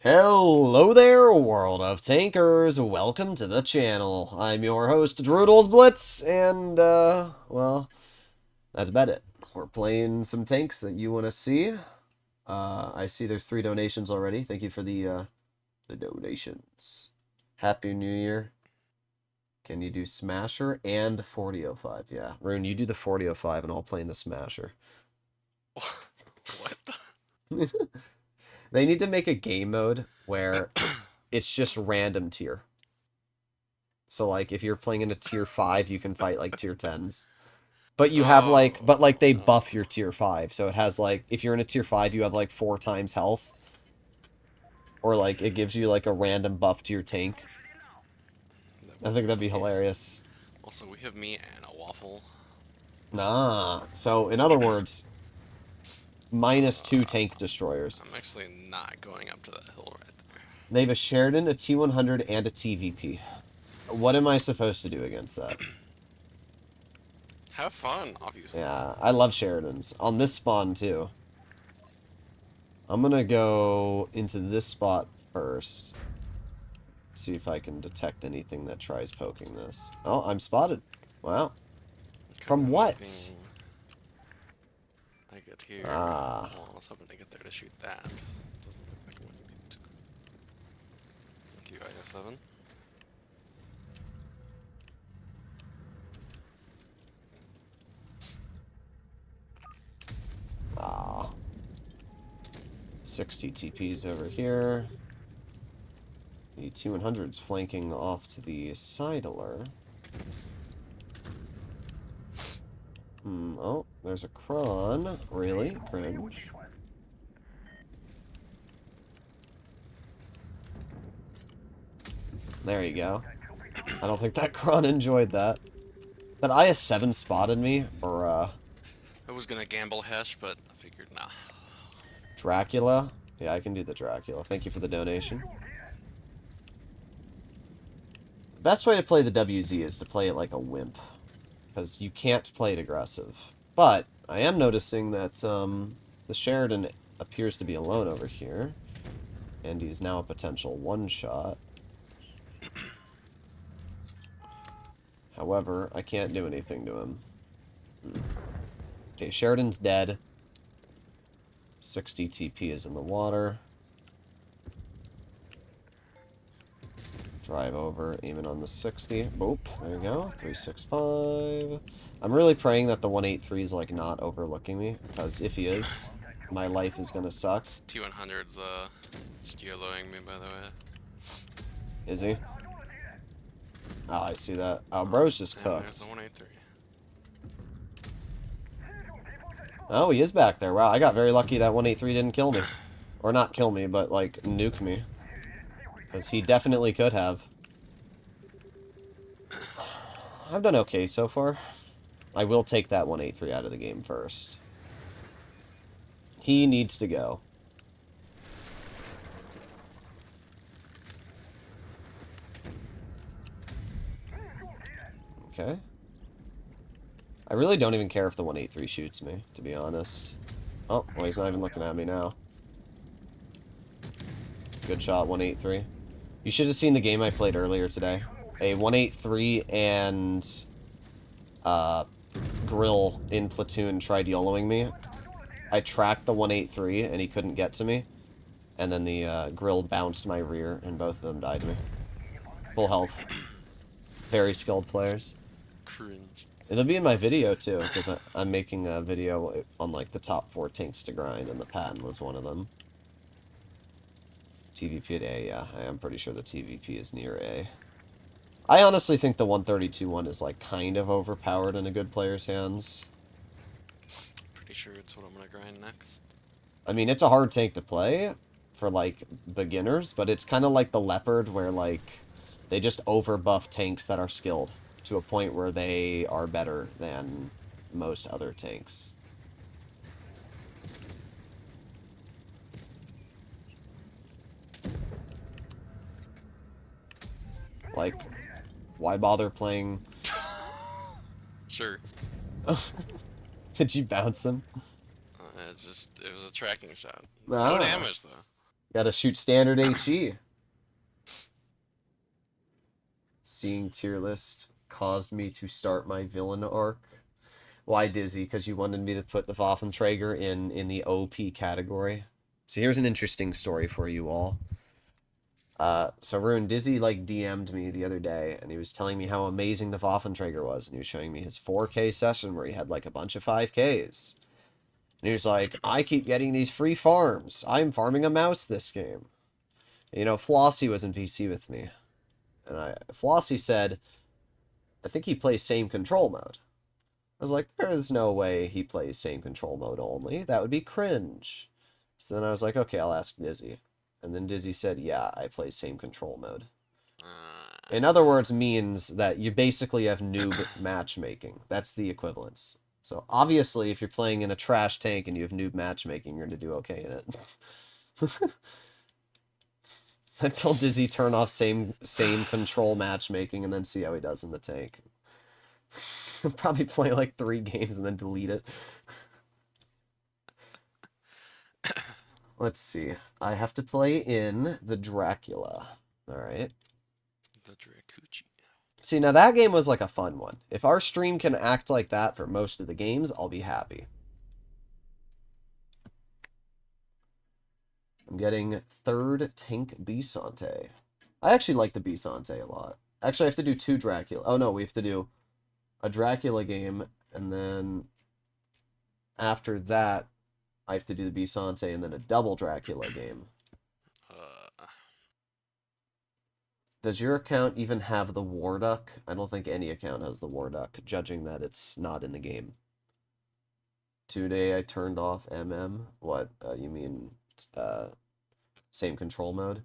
Hello there, world of tankers. Welcome to the channel. I'm your host, Droodles Blitz, and, well, that's about it. We're playing some tanks that you want to see. I see there's 3 donations already. Thank you for the donations. Happy New Year. Can you do Smasher and 4005? Yeah. Rune, you do the 4005 and I'll play in the Smasher. What the... They need to make a game mode where it's just random tier. So, like, if you're playing in a tier 5, you can fight, like, tier 10s. But you have, like, they buff your tier 5. So it has, like, if you're in a tier 5, you have, like, 4 times health. Or, like, it gives you, like, a random buff to your tank. I think that'd be hilarious. Also, we have me and a waffle. Nah. So, in other words, -2 tank destroyers. I'm actually not going up to that hill right there. They have a Sheridan, a T100, and a TVP. What am I supposed to do against that? Have fun, obviously. Yeah, I love Sheridans. On this spawn, too. I'm gonna go into this spot first. See if I can detect anything that tries poking this. Oh, I'm spotted. Wow. From what? I get here. Ah. Well, I was hoping to get there to shoot that. Doesn't look like one yet. Thank you, IS7. Ah. 60 TPs over here. The T100's flanking off to the sidler. Oh, there's a cron. Really? Cringe. There you go. I don't think that cron enjoyed that. That IS-7 spotted me, or, I was gonna gamble Hesh, but I figured, nah. Dracula? Yeah, I can do the Dracula. Thank you for the donation. The best way to play the WZ is to play it like a wimp. Because you can't play it aggressive. But, I am noticing that, the Sheridan appears to be alone over here. And he's now a potential one-shot. However, I can't do anything to him. Okay, Sheridan's dead. 60 TP is in the water. Drive over, aiming on the 60. Boop, there you go. 365. I'm really praying that the 183 is, like, not overlooking me, because if he is, my life is gonna suck. This T100's, just YOLOing me, by the way. Is he? Oh, I see that. Oh, bro's just cooked. There's the 183. Oh, he is back there. Wow, I got very lucky that 183 didn't kill me. Or not kill me, but, like, nuke me. Because he definitely could have. I've done okay so far. I will take that 183 out of the game first. He needs to go. Okay. I really don't even care if the 183 shoots me, to be honest. Oh, well, he's not even looking at me now. Good shot, 183. You should have seen the game I played earlier today. A 183 and Grill in Platoon tried YOLOing me. I tracked the 183 and he couldn't get to me. And then the Grill bounced my rear and both of them died to me. Full health. Very skilled players. Cringe. It'll be in my video too, because I'm making a video on like the top 4 tanks to grind, and the Patton was one of them. TVP at A, yeah, I am pretty sure the TVP is near A. I honestly think the 132 one is like kind of overpowered in a good player's hands. Pretty sure it's what I'm gonna grind next. I mean, it's a hard tank to play for like beginners, but it's kind of like the Leopard, where like they just overbuff tanks that are skilled to a point where they are better than most other tanks. Like, why bother playing? Sure. Did you bounce him? It was a tracking shot. Ah. No damage, though. Gotta shoot standard HE. Seeing tier list caused me to start my villain arc. Why, Dizzy? Because you wanted me to put the Waffenträger in the OP category. So here's an interesting story for you all. So Rune, Dizzy like DM'd me the other day, and he was telling me how amazing the Waffenträger was, and he was showing me his 4K session where he had like a bunch of 5Ks. And he was like, I keep getting these free farms. I'm farming a mouse this game. You know, Flossie was in VC with me. And Flossie said, I think he plays same control mode. I was like, there is no way he plays same control mode only. That would be cringe. So then I was like, okay, I'll ask Dizzy. And then Dizzy said, yeah, I play same control mode. In other words, means that you basically have noob matchmaking. That's the equivalence. So obviously, if you're playing in a trash tank and you have noob matchmaking, you're going to do okay in it. I told Dizzy turn off same control matchmaking and then see how he does in the tank. Probably play like 3 games and then delete it. Let's see. I have to play in the Dracula. Alright. The Dracucci. See, now that game was like a fun one. If our stream can act like that for most of the games, I'll be happy. I'm getting 3rd Tank Bisante. I actually like the Bisante a lot. Actually, I have to do 2 Dracula. Oh no, we have to do a Dracula game, and then after that, I have to do the Bisante and then a double Dracula game. Does your account even have the War Duck? I don't think any account has the War Duck, judging that it's not in the game. Today I turned off MM. What? You mean same control mode?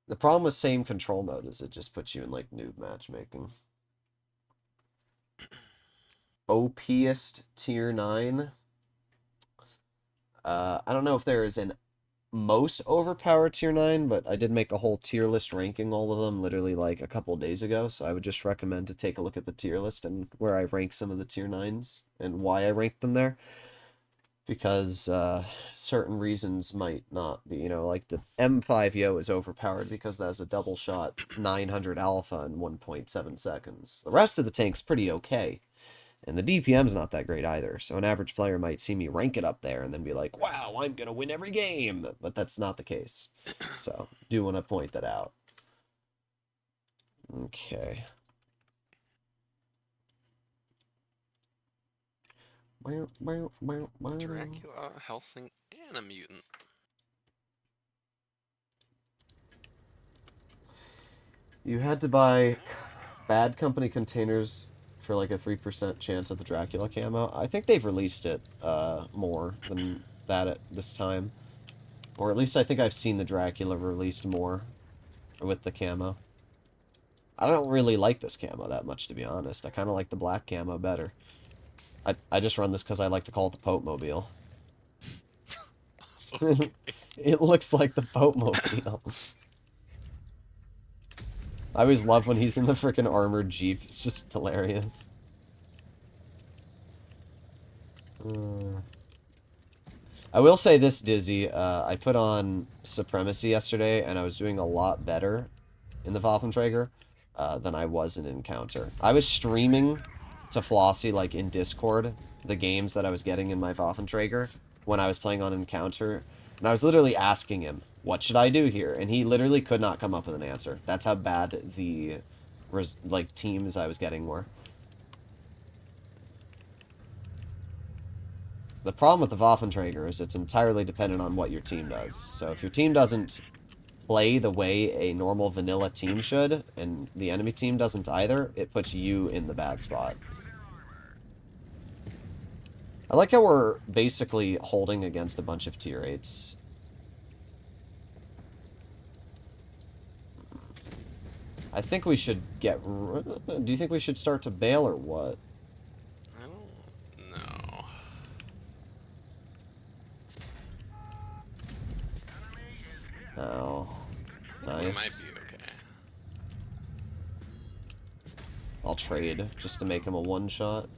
The problem with same control mode is it just puts you in like noob matchmaking. OPest tier 9. I don't know if there is an most overpowered tier 9, but I did make a whole tier list ranking all of them literally like a couple days ago, so I would just recommend to take a look at the tier list and where I rank some of the tier 9s and why I ranked them there. Because certain reasons might not be, you know, like the M5Yo is overpowered because that has a double shot 900 alpha in 1.7 seconds. The rest of the tank's pretty okay. And the DPM's not that great either, so an average player might see me rank it up there and then be like, wow, I'm gonna win every game! But that's not the case. So, do want to point that out. Okay. Dracula, Helsing, and a mutant. You had to buy bad company containers for like a 3% chance of the Dracula camo. I think they've released it more than that at this time. Or at least I think I've seen the Dracula released more with the camo. I don't really like this camo that much, to be honest. I kind of like the black camo better. I just run this because I like to call it the Pope Mobile. Okay. It looks like the Pope Mobile. I always love when he's in the freaking armored Jeep. It's just hilarious. I will say this, Dizzy. I put on Supremacy yesterday, and I was doing a lot better in the Waffenträger than I was in Encounter. I was streaming to Flossie, like, in Discord, the games that I was getting in my Waffenträger when I was playing on Encounter. And I was literally asking him, what should I do here? And he literally could not come up with an answer. That's how bad the, like, teams I was getting were. The problem with the Waffenträger is it's entirely dependent on what your team does. So if your team doesn't play the way a normal vanilla team should, and the enemy team doesn't either, it puts you in the bad spot. I like how we're basically holding against a bunch of tier 8s. I think we should get... Do you think we should start to bail or what? I don't know. Oh, nice. It might be okay. I'll trade just to make him a one-shot.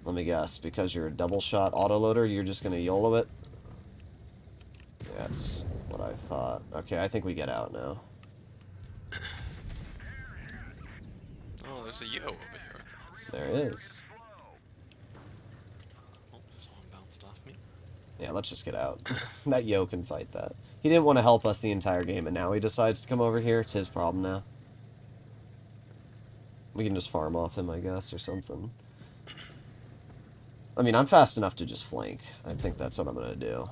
Let me guess, because you're a double-shot autoloader, you're just gonna YOLO it? That's what I thought. Okay, I think we get out now. Oh, there's a yo over here. There it is. Oh, someone bounced off me. Yeah, let's just get out. That yo can fight that. He didn't want to help us the entire game, and now he decides to come over here. It's his problem now. We can just farm off him, I guess, or something. I mean, I'm fast enough to just flank. I think that's what I'm going to do.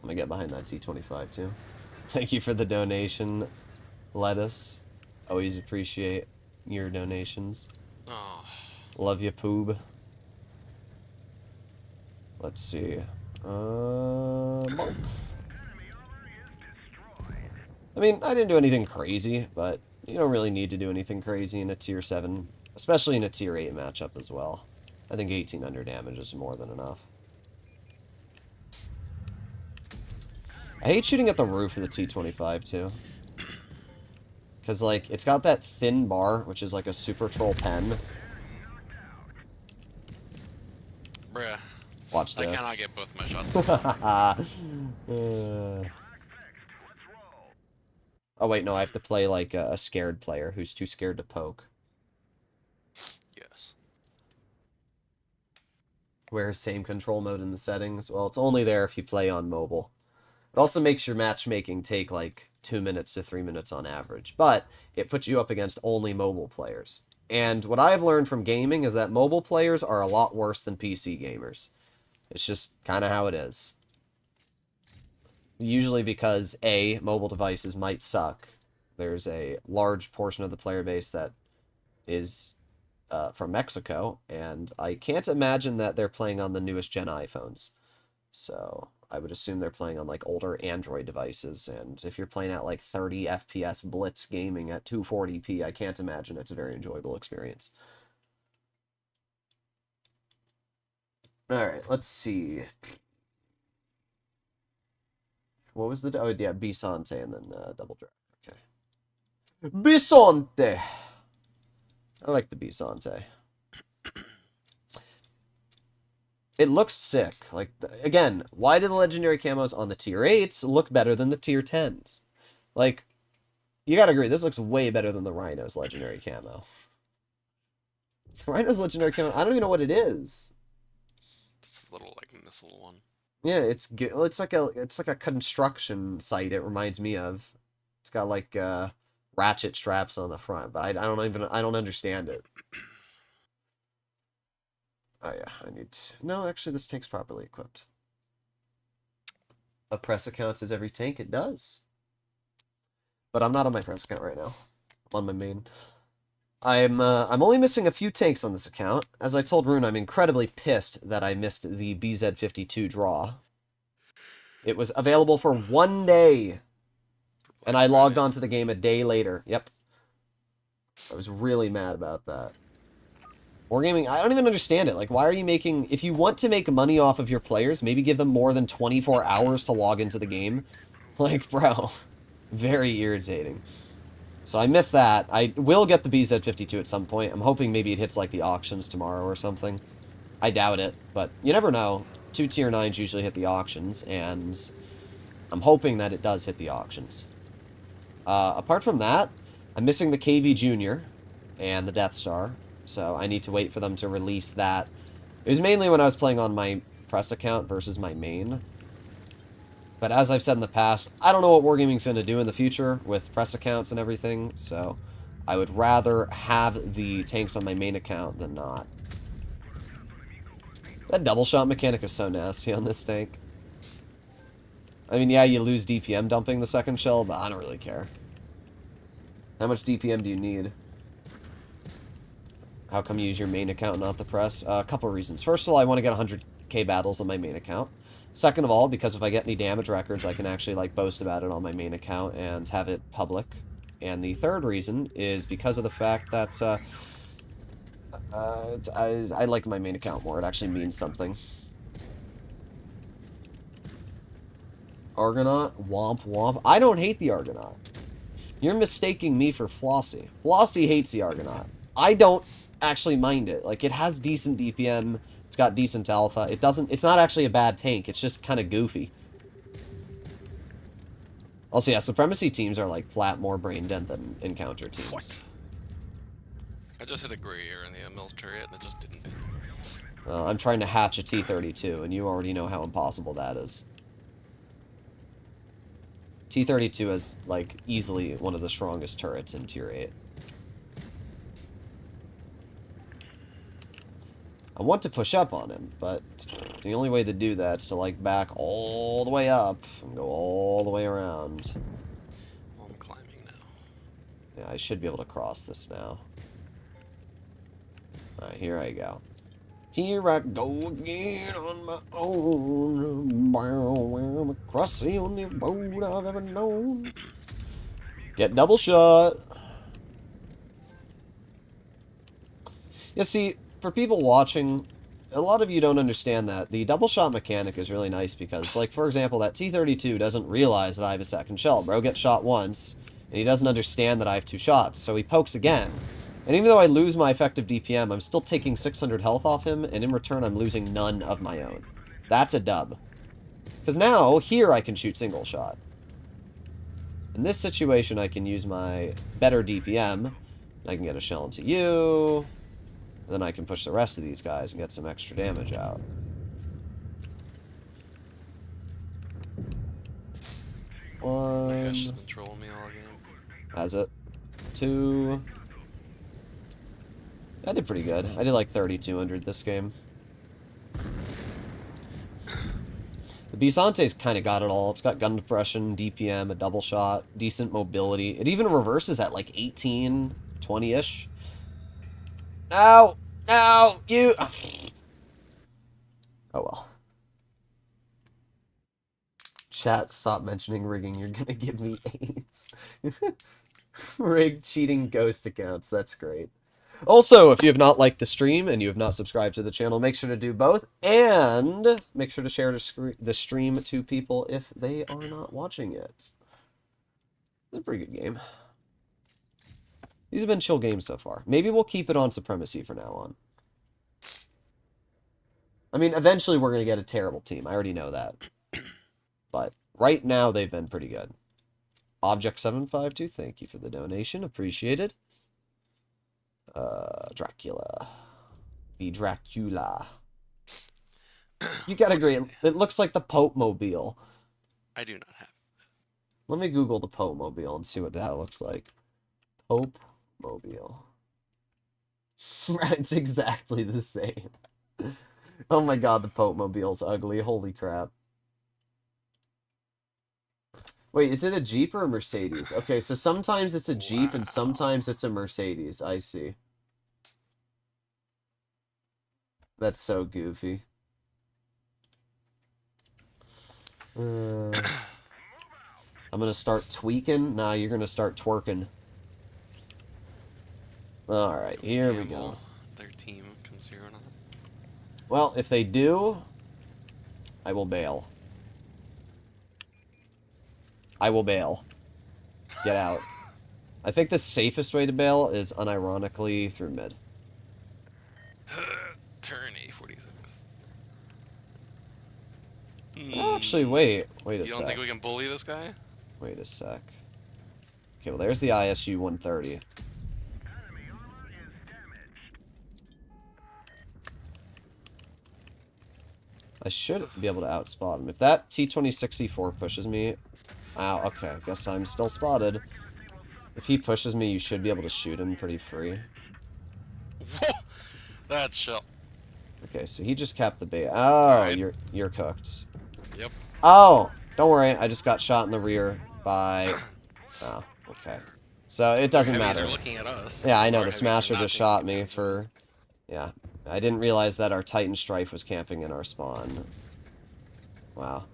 I'm going to get behind that T-25, too. Thank you for the donation, Lettuce. Always appreciate your donations. Oh. Love you, Poob. Let's see. Monk. I mean, I didn't do anything crazy, but you don't really need to do anything crazy in a tier 7, especially in a tier 8 matchup as well. I think 1800 damage is more than enough. I hate shooting at the roof of the T-25, too. Because, like, it's got that thin bar, which is like a super troll pen. Bruh. Watch this. I cannot get both my shots. Oh, wait, no, I have to play, like, a scared player who's too scared to poke. Yes. Where's same control mode in the settings? Well, it's only there if you play on mobile. It also makes your matchmaking take, like, 2 minutes to 3 minutes on average. But it puts you up against only mobile players. And what I've learned from gaming is that mobile players are a lot worse than PC gamers. It's just kind of how it is. Usually because, A, mobile devices might suck. There's a large portion of the player base that is from Mexico, and I can't imagine that they're playing on the newest gen iPhones. So I would assume they're playing on like older Android devices, and if you're playing at like 30 FPS Blitz gaming at 240p, I can't imagine it's a very enjoyable experience. Alright, let's see. What was the... Oh, yeah, Bisonte and then Double Drag. Okay. Bisonte! I like the Bisonte. It looks sick. Like, again, why do the legendary camos on the tier 8s look better than the tier 10s? Like, you gotta agree, this looks way better than the Rhino's legendary camo. Rhino's legendary camo, I don't even know what it is. It's a little, like, missile one. Yeah, it's like a construction site. It reminds me of. It's got like ratchet straps on the front, but I don't understand it. Oh yeah, no, actually this tank's properly equipped. A press account is every tank. It does. But I'm not on my press account right now. I'm on my main. I'm only missing a few tanks on this account. As I told Rune, I'm incredibly pissed that I missed the BZ52 draw. It was available for 1 day, and I logged onto the game a day later. Yep. I was really mad about that. Wargaming, I don't even understand it. Like, why are you making... If you want to make money off of your players, maybe give them more than 24 hours to log into the game. Like, bro, very irritating. So I missed that. I will get the BZ52 at some point. I'm hoping maybe it hits, like, the auctions tomorrow or something. I doubt it, but you never know. 2 tier 9s usually hit the auctions, and I'm hoping that it does hit the auctions. Apart from that, I'm missing the KV Junior and the Death Star, so I need to wait for them to release that. It was mainly when I was playing on my press account versus my main. But as I've said in the past, I don't know what Wargaming's going to do in the future with press accounts and everything, so I would rather have the tanks on my main account than not. That double shot mechanic is so nasty on this tank. I mean, yeah, you lose DPM dumping the second shell, but I don't really care. How much DPM do you need? How come you use your main account, not the press? A couple of reasons. First of all, I want to get 100k battles on my main account. Second of all, because if I get any damage records, I can actually, like, boast about it on my main account and have it public. And the third reason is because of the fact that, I like my main account more. It actually means something. Argonaut? Womp womp. I don't hate the Argonaut. You're mistaking me for Flossie. Flossie hates the Argonaut. I don't actually mind it. Like, it has decent DPM. It's got decent alpha. It's not actually a bad tank. It's just kind of goofy. Also, yeah, Supremacy teams are like flat more brain dead than Encounter teams. What? I just hit a Greer in the Mills turret and it just didn't. I'm trying to hatch a T-32, and you already know how impossible that is. T-32 is, like, easily one of the strongest turrets in Tier 8. I want to push up on him, but the only way to do that is to, like, back all the way up and go all the way around. Well, I'm climbing now. Yeah, I should be able to cross this now. Alright, here I go. Here I go again on my own. Across the only road I've ever known. Get double shot. Yeah, see, for people watching, a lot of you don't understand that. The double shot mechanic is really nice because, like, for example, that T-32 doesn't realize that I have a second shell. Bro gets shot once, and he doesn't understand that I have 2 shots, so he pokes again. And even though I lose my effective DPM, I'm still taking 600 health off him, and in return I'm losing none of my own. That's a dub. Because now, here I can shoot single shot. In this situation, I can use my better DPM. I can get a shell into you, and then I can push the rest of these guys and get some extra damage out. My gosh, One. has been trolling me all game. Has it? 2. I did pretty good. I did like 3,200 this game. The Bisante's kind of got it all. It's got gun depression, DPM, a double shot, decent mobility. It even reverses at like 18, 20-ish. No! No! You... Oh well. Chat, stop mentioning rigging. You're gonna give me AIDS. Rig cheating ghost accounts. That's great. Also, if you have not liked the stream and you have not subscribed to the channel, make sure to do both. And make sure to share the stream to people if they are not watching it. It's a pretty good game. These have been chill games so far. Maybe we'll keep it on Supremacy from now on. I mean, eventually we're going to get a terrible team. I already know that. But right now they've been pretty good. Object752, thank you for the donation. Appreciated. Dracula. The Dracula. You got a great... It looks like the Pope Mobile. I do not have. Let me Google the Pope Mobile and see what that looks like. Pope Mobile. It's exactly the same. Oh my god, the Pope Mobile's ugly. Holy crap. Wait, is it a Jeep or a Mercedes? Okay, so sometimes it's a Jeep and sometimes it's a Mercedes. I see. That's so goofy. I'm gonna start tweaking. Nah, you're gonna start twerking. Alright, here we go. Their team comes here or not. Well, if they do, I will bail. I will bail. Get out. I think the safest way to bail is unironically through mid. Turn A46. Actually, wait a sec. You don't think we can bully this guy? Wait a sec. Okay, well there's the ISU 130. I should be able to outspot him. If that T-2064 pushes me... Ow, okay, I guess I'm still spotted. If he pushes me, you should be able to shoot him pretty free. Whoa! That's shell. Okay, so he just capped the bait. Oh, Right. you're cooked. Yep. Oh! Don't worry, I just got shot in the rear by... Oh, okay. So it doesn't matter. They're looking at us. Yeah, I know, Our the heavies are Smasher not just paying shot me attention. for... Yeah. I didn't realize that our Titan Strife was camping in our spawn. Wow.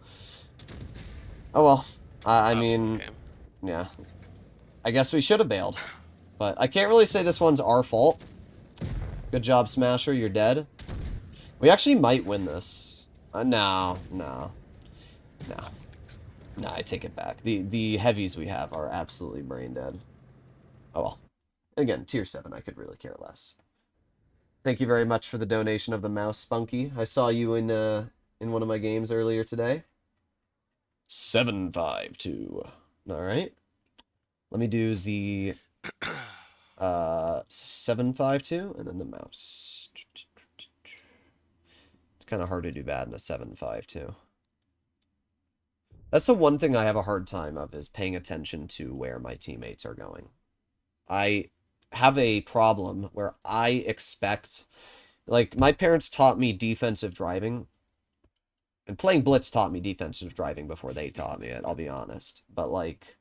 Oh well. I mean... Okay. Yeah. I guess we should have bailed. But I can't really say this one's our fault. Good job, Smasher. You're dead. We actually might win this. No. No, I take it back. The heavies we have are absolutely brain dead. Oh well. Again, tier 7, I could really care less. Thank you very much for the donation of the mouse, Spunky. I saw you in one of my games earlier today. 752. All right. Let me do the 752 and then the mouse. It's kind of hard to do bad in a 752. That's the one thing I have a hard time of, is paying attention to where my teammates are going. I have a problem where I expect, like, my parents taught me defensive driving, and playing Blitz taught me defensive driving before they taught me it, I'll be honest. But, like,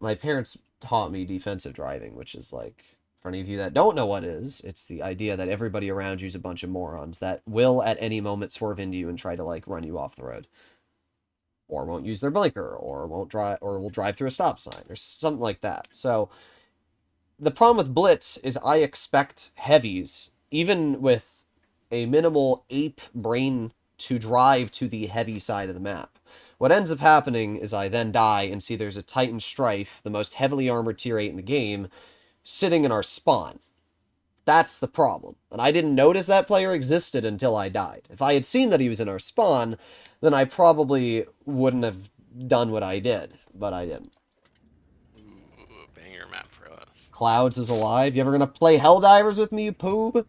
my parents taught me defensive driving, which is, like, for any of you that don't know what it is, it's the idea that everybody around you is a bunch of morons that will at any moment swerve into you and try to, like, run you off the road. Or won't use their blinker, or won't drive, or will drive through a stop sign, or something like that. So, the problem with Blitz is I expect heavies, even with a minimal ape brain, to drive to the heavy side of the map. What ends up happening is I then die and see there's a Titan Strife, the most heavily armored tier 8 in the game, sitting in our spawn. That's the problem. And I didn't notice that player existed until I died. If I had seen that he was in our spawn, then I probably wouldn't have done what I did, but I didn't. Ooh, banger map for us. Clouds is alive. You ever gonna play Helldivers with me, you poob?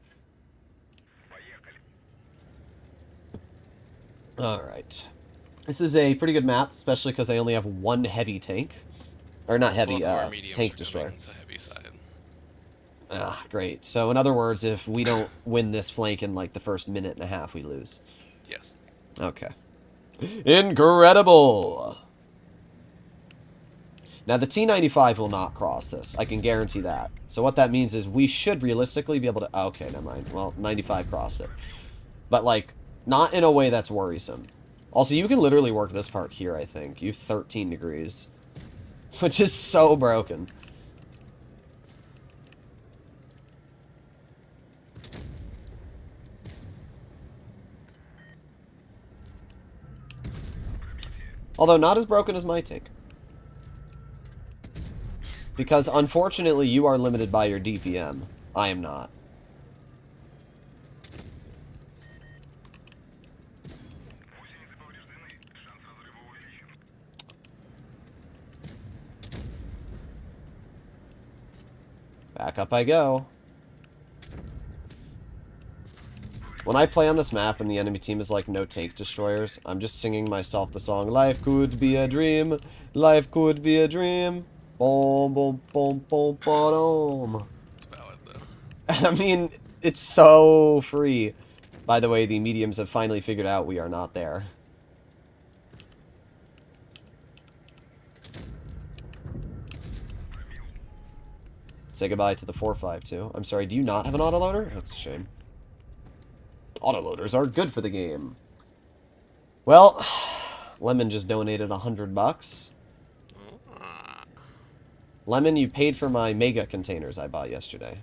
Alright. This is a pretty good map, especially because they only have one heavy tank. Or not heavy, tank destroyer. Heavy side. Ah, great. So in other words, if we don't win this flank in like the first minute and a half, we lose. Yes. Okay. Incredible! Now the T-95 will not cross this. I can guarantee that. So what that means is we should realistically be able to... Okay, never mind. Well, 95 crossed it. But like, not in a way that's worrisome. Also, you can literally work this part here, I think. You have 13 degrees. Which is so broken. Although not as broken as my tank. Because, unfortunately, you are limited by your DPM. I am not. Back up I go. When I play on this map and the enemy team is like no tank destroyers, I'm just singing myself the song, "Life could be a dream, life could be a dream." Boom, boom, boom, boom, boom. It's valid though. I mean, it's so free. By the way, the mediums have finally figured out we are not there. Say goodbye to the 452. I'm sorry, do you not have an autoloader? That's a shame. Autoloaders are good for the game. Well, Lemon just donated $100. Lemon, you paid for my mega containers I bought yesterday.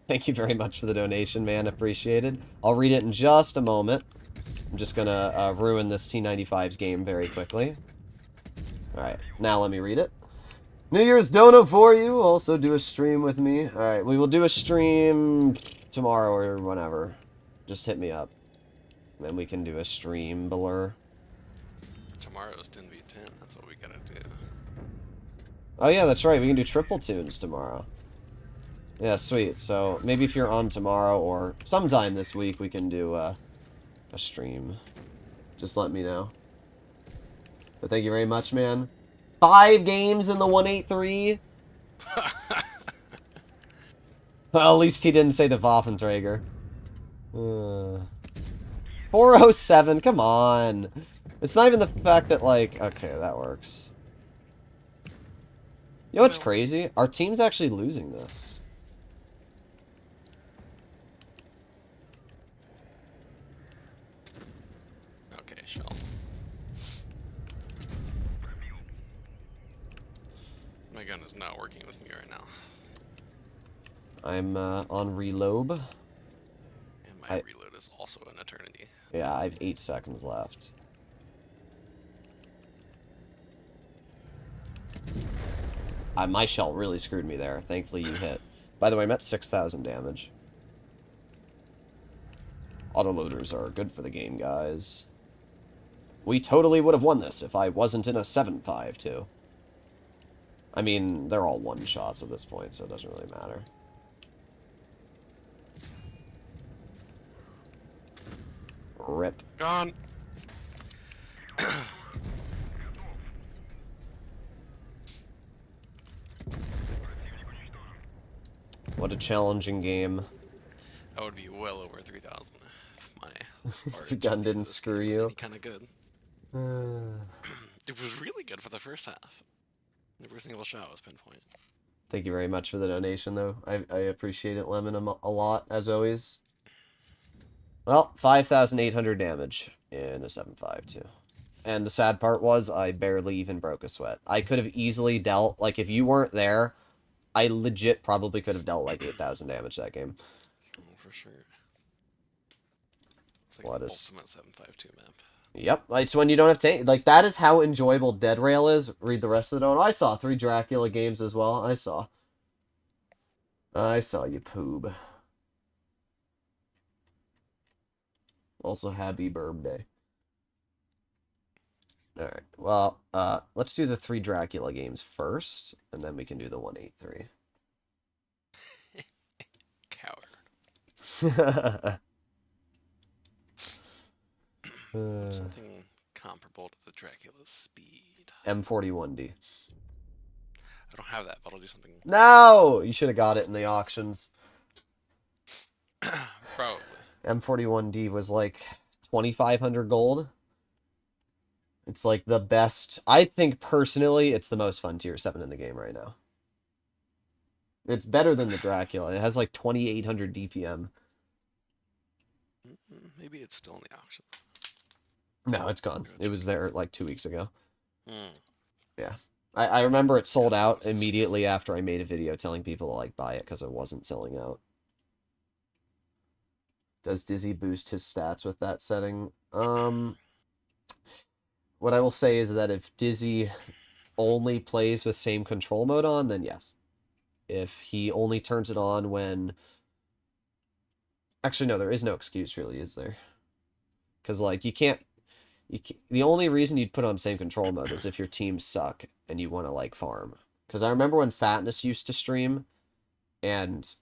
Thank you very much for the donation, man. Appreciated. I'll read it in just a moment. I'm just gonna ruin this T-95's game very quickly. Alright, now let me read it. New Year's dono for you. Also do a stream with me. Alright, we will do a stream tomorrow or whenever. Just hit me up. Then we can do a stream blur. Tomorrow's 10v10. That's what we gotta do. Oh yeah, that's right. We can do triple tunes tomorrow. Yeah, sweet. So maybe if you're on tomorrow or sometime this week, we can do a stream. Just let me know. But thank you very much, man. 5 games in the 183. Well, at least he didn't say the Waffenträger. 407, come on. It's not even the fact that, like... Okay, that works. You know what's crazy? Our team's actually losing this. Okay, Shell. My gun is not working with me right now. I'm on reload. And my reload is also an eternity. Yeah, I have 8 seconds left. My shell really screwed me there. Thankfully you hit. By the way, I'm at 6,000 damage. Autoloaders are good for the game, guys. We totally would have won this if I wasn't in a 7-5, too. I mean, they're all one-shots at this point, so it doesn't really matter. Rip. Gone. What a challenging game. I would be well over 3,000 if my Your gun didn't screw you. any kind of good. It was really good for the first half. Every single shot was pinpoint. Thank you very much for the donation, though. I appreciate it, Lemon, a lot, as always. Well, 5,800 damage in a 7.5, too. And the sad part was, I barely even broke a sweat. I could have easily dealt, like, if you weren't there, I legit probably could have dealt, like, 8,000 damage that game. Oh, for sure. It's like What the is... ultimate 7.52 map. Yep, it's when you don't have to... Like, that is how enjoyable Dead Rail is. Read the rest of the note. I saw 3 Dracula games as well. I saw you, poob. Also, happy birthday. Alright, well, let's do the 3 Dracula games first, and then we can do the 183. Coward. Something comparable to the Dracula's speed. M41D. I don't have that, but I'll do something. No! You should have got it in the auctions. Probably. M41D was like 2,500 gold. It's like the best. I think personally, it's the most fun tier 7 in the game right now. It's better than the Dracula. It has like 2,800 DPM. Maybe it's still in the auction. No, it's gone. It was there like 2 weeks ago. Yeah. I remember it sold out immediately after I made a video telling people to like buy it because it wasn't selling out. Does Dizzy boost his stats with that setting? What I will say is that if Dizzy only plays with same control mode on, then yes. If he only turns it on when... Actually, no, there is no excuse, really, is there? Because, like, you can't... The only reason you'd put on same control mode is if your teams suck and you want to, like, farm. Because I remember when Fatness used to stream, and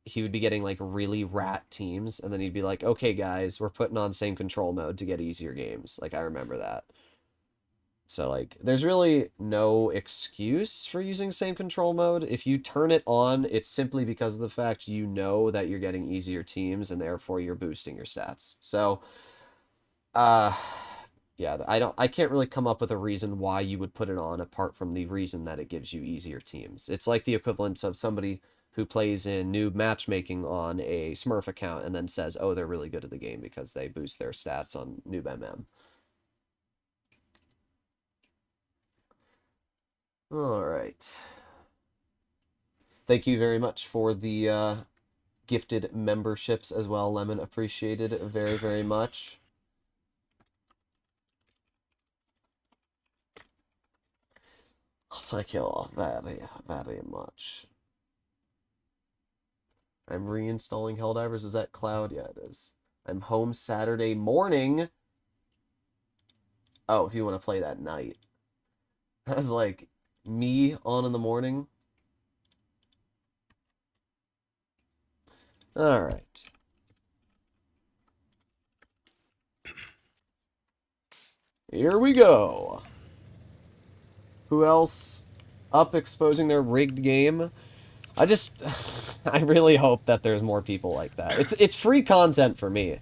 he would be getting, like, really rat teams, and then he'd be like, okay, guys, we're putting on same control mode to get easier games. Like, I remember that. So, like, there's really no excuse for using same control mode. If you turn it on, it's simply because of the fact you know that you're getting easier teams, and therefore you're boosting your stats. So, yeah, I can't really come up with a reason why you would put it on apart from the reason that it gives you easier teams. It's like the equivalence of somebody who plays in noob matchmaking on a Smurf account and then says, oh, they're really good at the game because they boost their stats on noob MM. All right. Thank you very much for the gifted memberships as well, Lemon. Appreciated very, very much. Thank you all very, very much. I'm reinstalling Helldivers. Is that Cloud? Yeah, it is. I'm home Saturday morning. Oh, if you want to play that night. I was like, me on in the morning. All right. Here we go. Who else up exposing their rigged game? I really hope that there's more people like that. It's free content for me.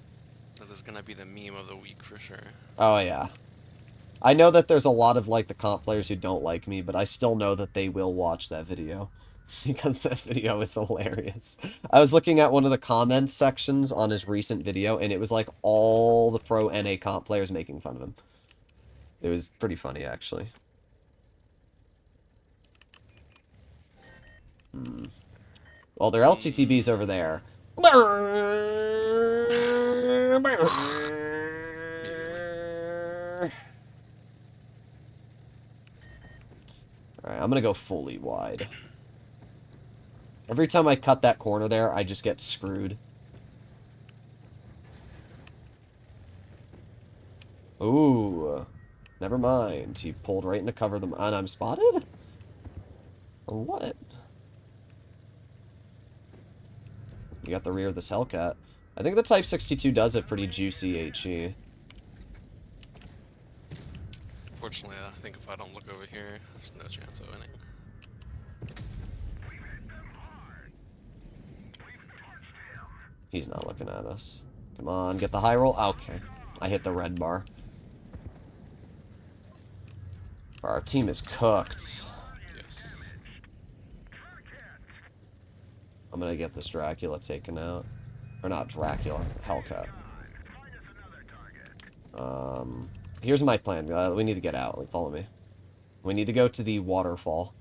This is gonna be the meme of the week for sure. Oh yeah. I know that there's a lot of like the comp players who don't like me, but I still know that they will watch that video because that video is hilarious. I was looking at one of the comments sections on his recent video and it was like all the pro NA comp players making fun of him. It was pretty funny actually. Well, their LTTB's over there. Alright, I'm gonna go fully wide. Every time I cut that corner there, I just get screwed. Ooh. Never mind. He pulled right into cover them. And I'm spotted? Or what? You got the rear of this Hellcat. I think the Type 62 does have pretty juicy HE. Fortunately, I think if I don't look over here, there's no chance of winning. He's not looking at us. Come on, get the high roll. Okay. I hit the red bar. Our team is cooked. Yes. I'm gonna get this Dracula taken out. Or not Dracula, Hellcat. Here's my plan. We need to get out. Like, follow me. We need to go to the waterfall.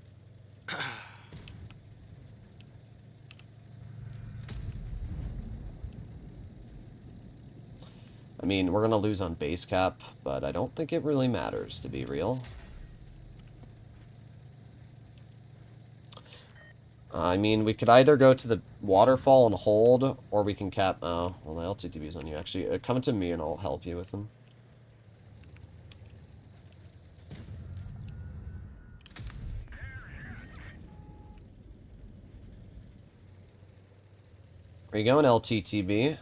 I mean, we're gonna lose on base cap, but I don't think it really matters, to be real. I mean, we could either go to the waterfall and hold, or we can cap... Oh, well, the LTTB's on you. Actually, come to me and I'll help you with them. Where you going, LTTB?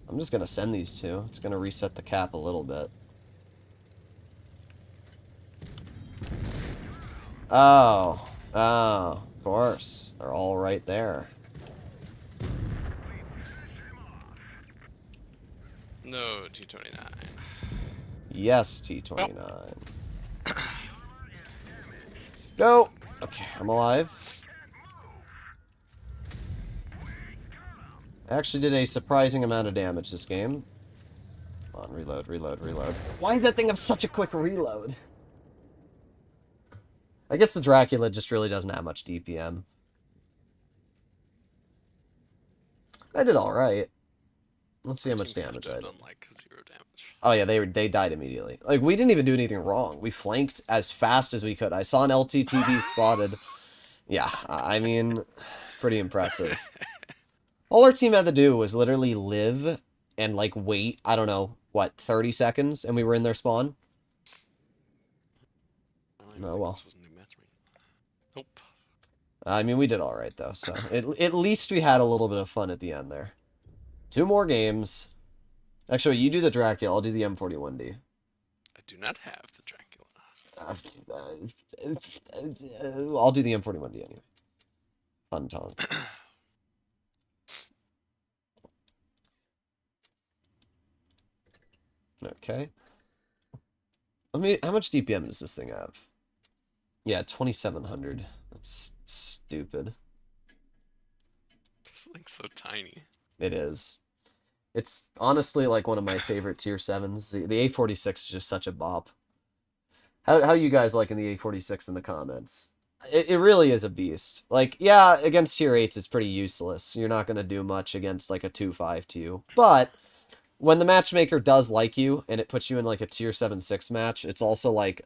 I'm just gonna send these two. It's gonna reset the cap a little bit. Oh. Oh. Of course. They're all right there. No, T29. Yes, T29. Go! Okay, I'm alive. I actually did a surprising amount of damage this game. Come on, reload, reload, reload. Why does that thing have such a quick reload? I guess the Dracula just really doesn't have much DPM. I did alright. Let's see how much damage I did. Done like 0 damage. Oh yeah, they died immediately. Like, we didn't even do anything wrong. We flanked as fast as we could. I saw an LTTV spotted. Yeah, I mean, pretty impressive. All our team had to do was literally live and, like, wait, I don't know, what, 30 seconds, and we were in their spawn? Oh, well. Nope. I mean, we did alright, though, so at least we had a little bit of fun at the end there. 2 more games. Actually, you do the Dracula, I'll do the M41D. I do not have the Dracula. I'll do the M41D anyway. Fun time. Okay. Let me. How much DPM does this thing have? Yeah, 2,700. That's stupid. This thing's so tiny. It is. It's honestly like one of my favorite tier 7s. The A46 is just such a bop. How you guys liking the A46 in the comments? It really is a beast. Like, yeah, against tier 8s it's pretty useless. You're not going to do much against like a 2-5-2. But when the matchmaker does like you, and it puts you in, like, a tier 7-6 match, it's also, like,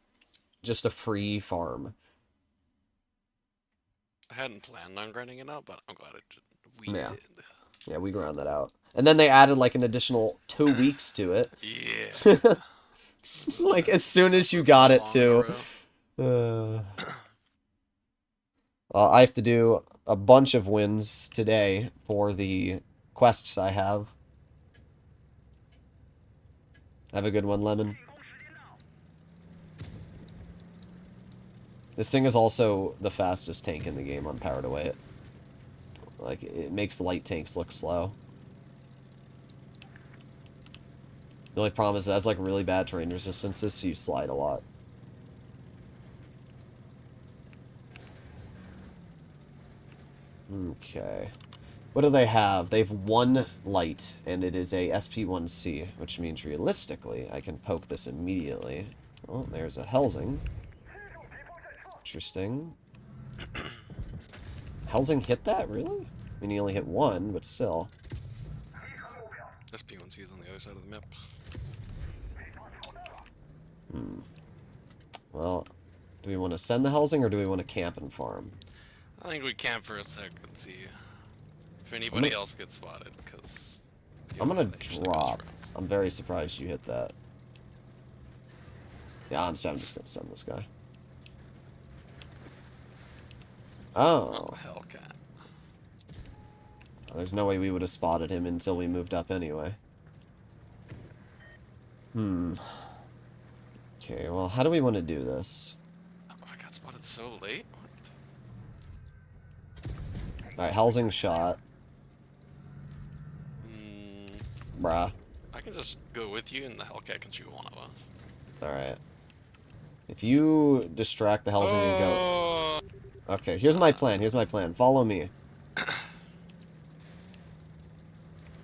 just a free farm. I hadn't planned on grinding it out, but I'm glad we Yeah. did. Yeah, we ground that out. And then they added, like, an additional 2 weeks to it. Yeah. Like, as soon as you got it, too. I have to do a bunch of wins today for the quests I have. Have a good one, Lemon. This thing is also the fastest tank in the game on powered away. Like, it makes light tanks look slow. The only problem is it has, like, really bad terrain resistances, so you slide a lot. Okay. What do they have? They have 1 light, and it is a SP1C, which means realistically, I can poke this immediately. Oh, there's a Helsing. Interesting. Helsing hit that, really? I mean, he only hit 1, but still. SP1C is on the other side of the map. Well, Do we want to send the housing or do we want to camp and farm? I think we camp for a sec and see if anybody else gets spotted, because I'm gonna drop. I'm very surprised you hit that. Yeah, honestly, I'm just gonna send this guy. Oh. Hellcat. There's no way we would have spotted him until we moved up anyway. Okay, well, how do we want to do this? Oh, I got spotted so late? What? Alright, housing shot. Bruh. I can just go with you and the Hellcat can shoot one of us. Alright. If you distract the housing and go... Okay, here's my plan. Follow me.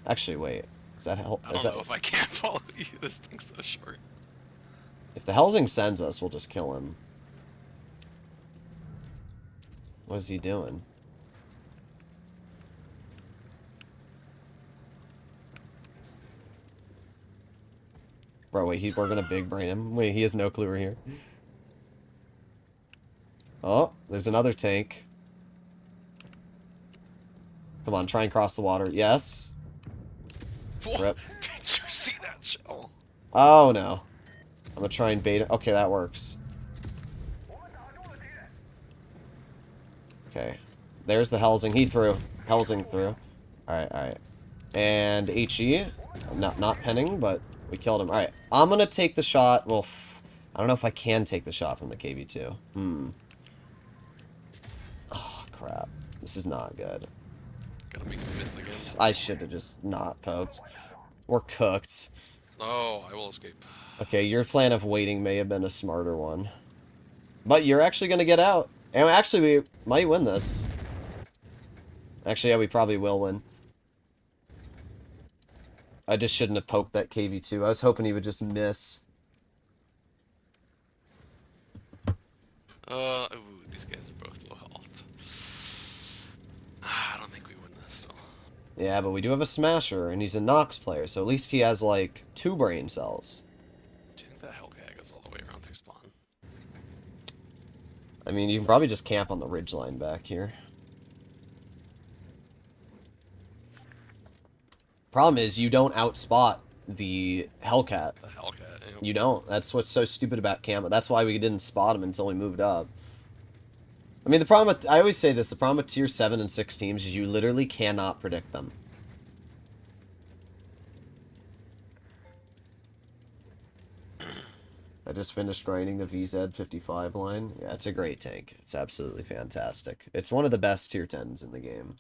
Actually, wait. Is that help? I don't know if I can follow you. This thing's so short. If the housing sends us, we'll just kill him. What is he doing? Bro, wait, we're gonna big brain him. Wait, he has no clue we're here. Oh, there's another tank. Come on, try and cross the water. Yes. Rip. Did you see that shell? Oh, no. I'm gonna try and bait it. Okay, that works. Okay. There's the housing. He threw. Housing through. Alright, alright. And HE. Not penning, but we killed him. Alright. I'm gonna take the shot. Well, I don't know if I can take the shot from the KV-2. Oh, crap. This is not good. Gotta make him miss again. I should have just not poked. We're cooked. Oh, I will escape. Okay, your plan of waiting may have been a smarter one. But you're actually going to get out. And actually, we might win this. Actually, yeah, we probably will win. I just shouldn't have poked that KV-2. I was hoping he would just miss. Ooh, these guys are both low health. I don't think we win this, though. Yeah, but we do have a Smasher, and he's a Nox player, so at least he has, like, 2 brain cells. Do you think that Hellcat goes all the way around through spawn? I mean, you can probably just camp on the ridgeline back here. Problem is, you don't outspot the Hellcat. The Hellcat. You don't. That's what's so stupid about Camo. That's why we didn't spot him until we moved up. I mean, the problem with... I always say this. The problem with Tier 7 and 6 teams is you literally cannot predict them. I just finished grinding the VZ55 line. Yeah, it's a great tank. It's absolutely fantastic. It's one of the best Tier 10s in the game.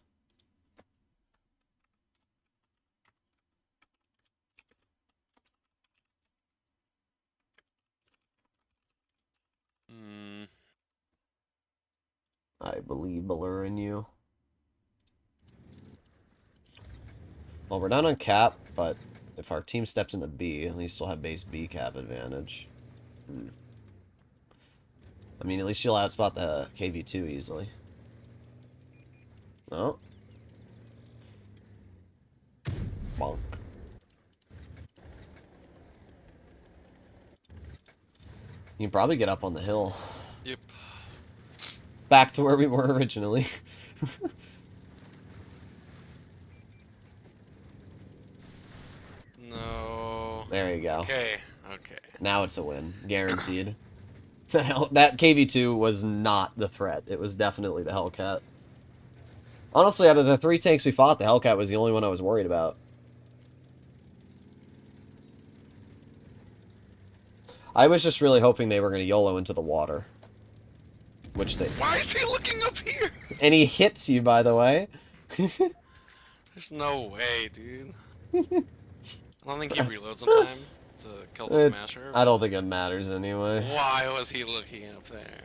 I believe Balur in you. Well, we're down on cap, but if our team steps into B, at least we'll have base B cap advantage. I mean, at least you'll outspot the KV-2 easily. Oh. Bonk. You can probably get up on the hill. Yep. Back to where we were originally. No. There you go. Okay. Okay. Now it's a win. Guaranteed. That KV-2 was not the threat. It was definitely the Hellcat. Honestly, out of the 3 tanks we fought, the Hellcat was the only one I was worried about. I was just really hoping they were going to YOLO into the water. Which they... Why is he looking up here? And he hits you, by the way. There's no way, dude. I don't think he reloads on time to kill the Smasher. I don't think it matters anyway. Why was he looking up there?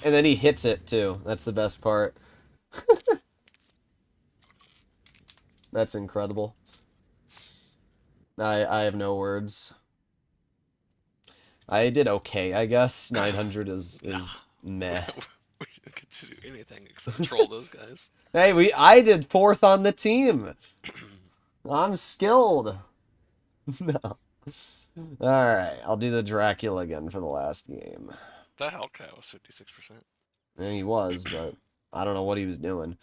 And then he hits it, too. That's the best part. That's incredible. I have no words. I did okay, I guess. 900 is meh. We didn't get to do anything except troll those guys. Hey, I did 4th on the team. I'm skilled. No. Alright, I'll do the Dracula again for the last game. That Hellcat was 56%. And he was, but I don't know what he was doing.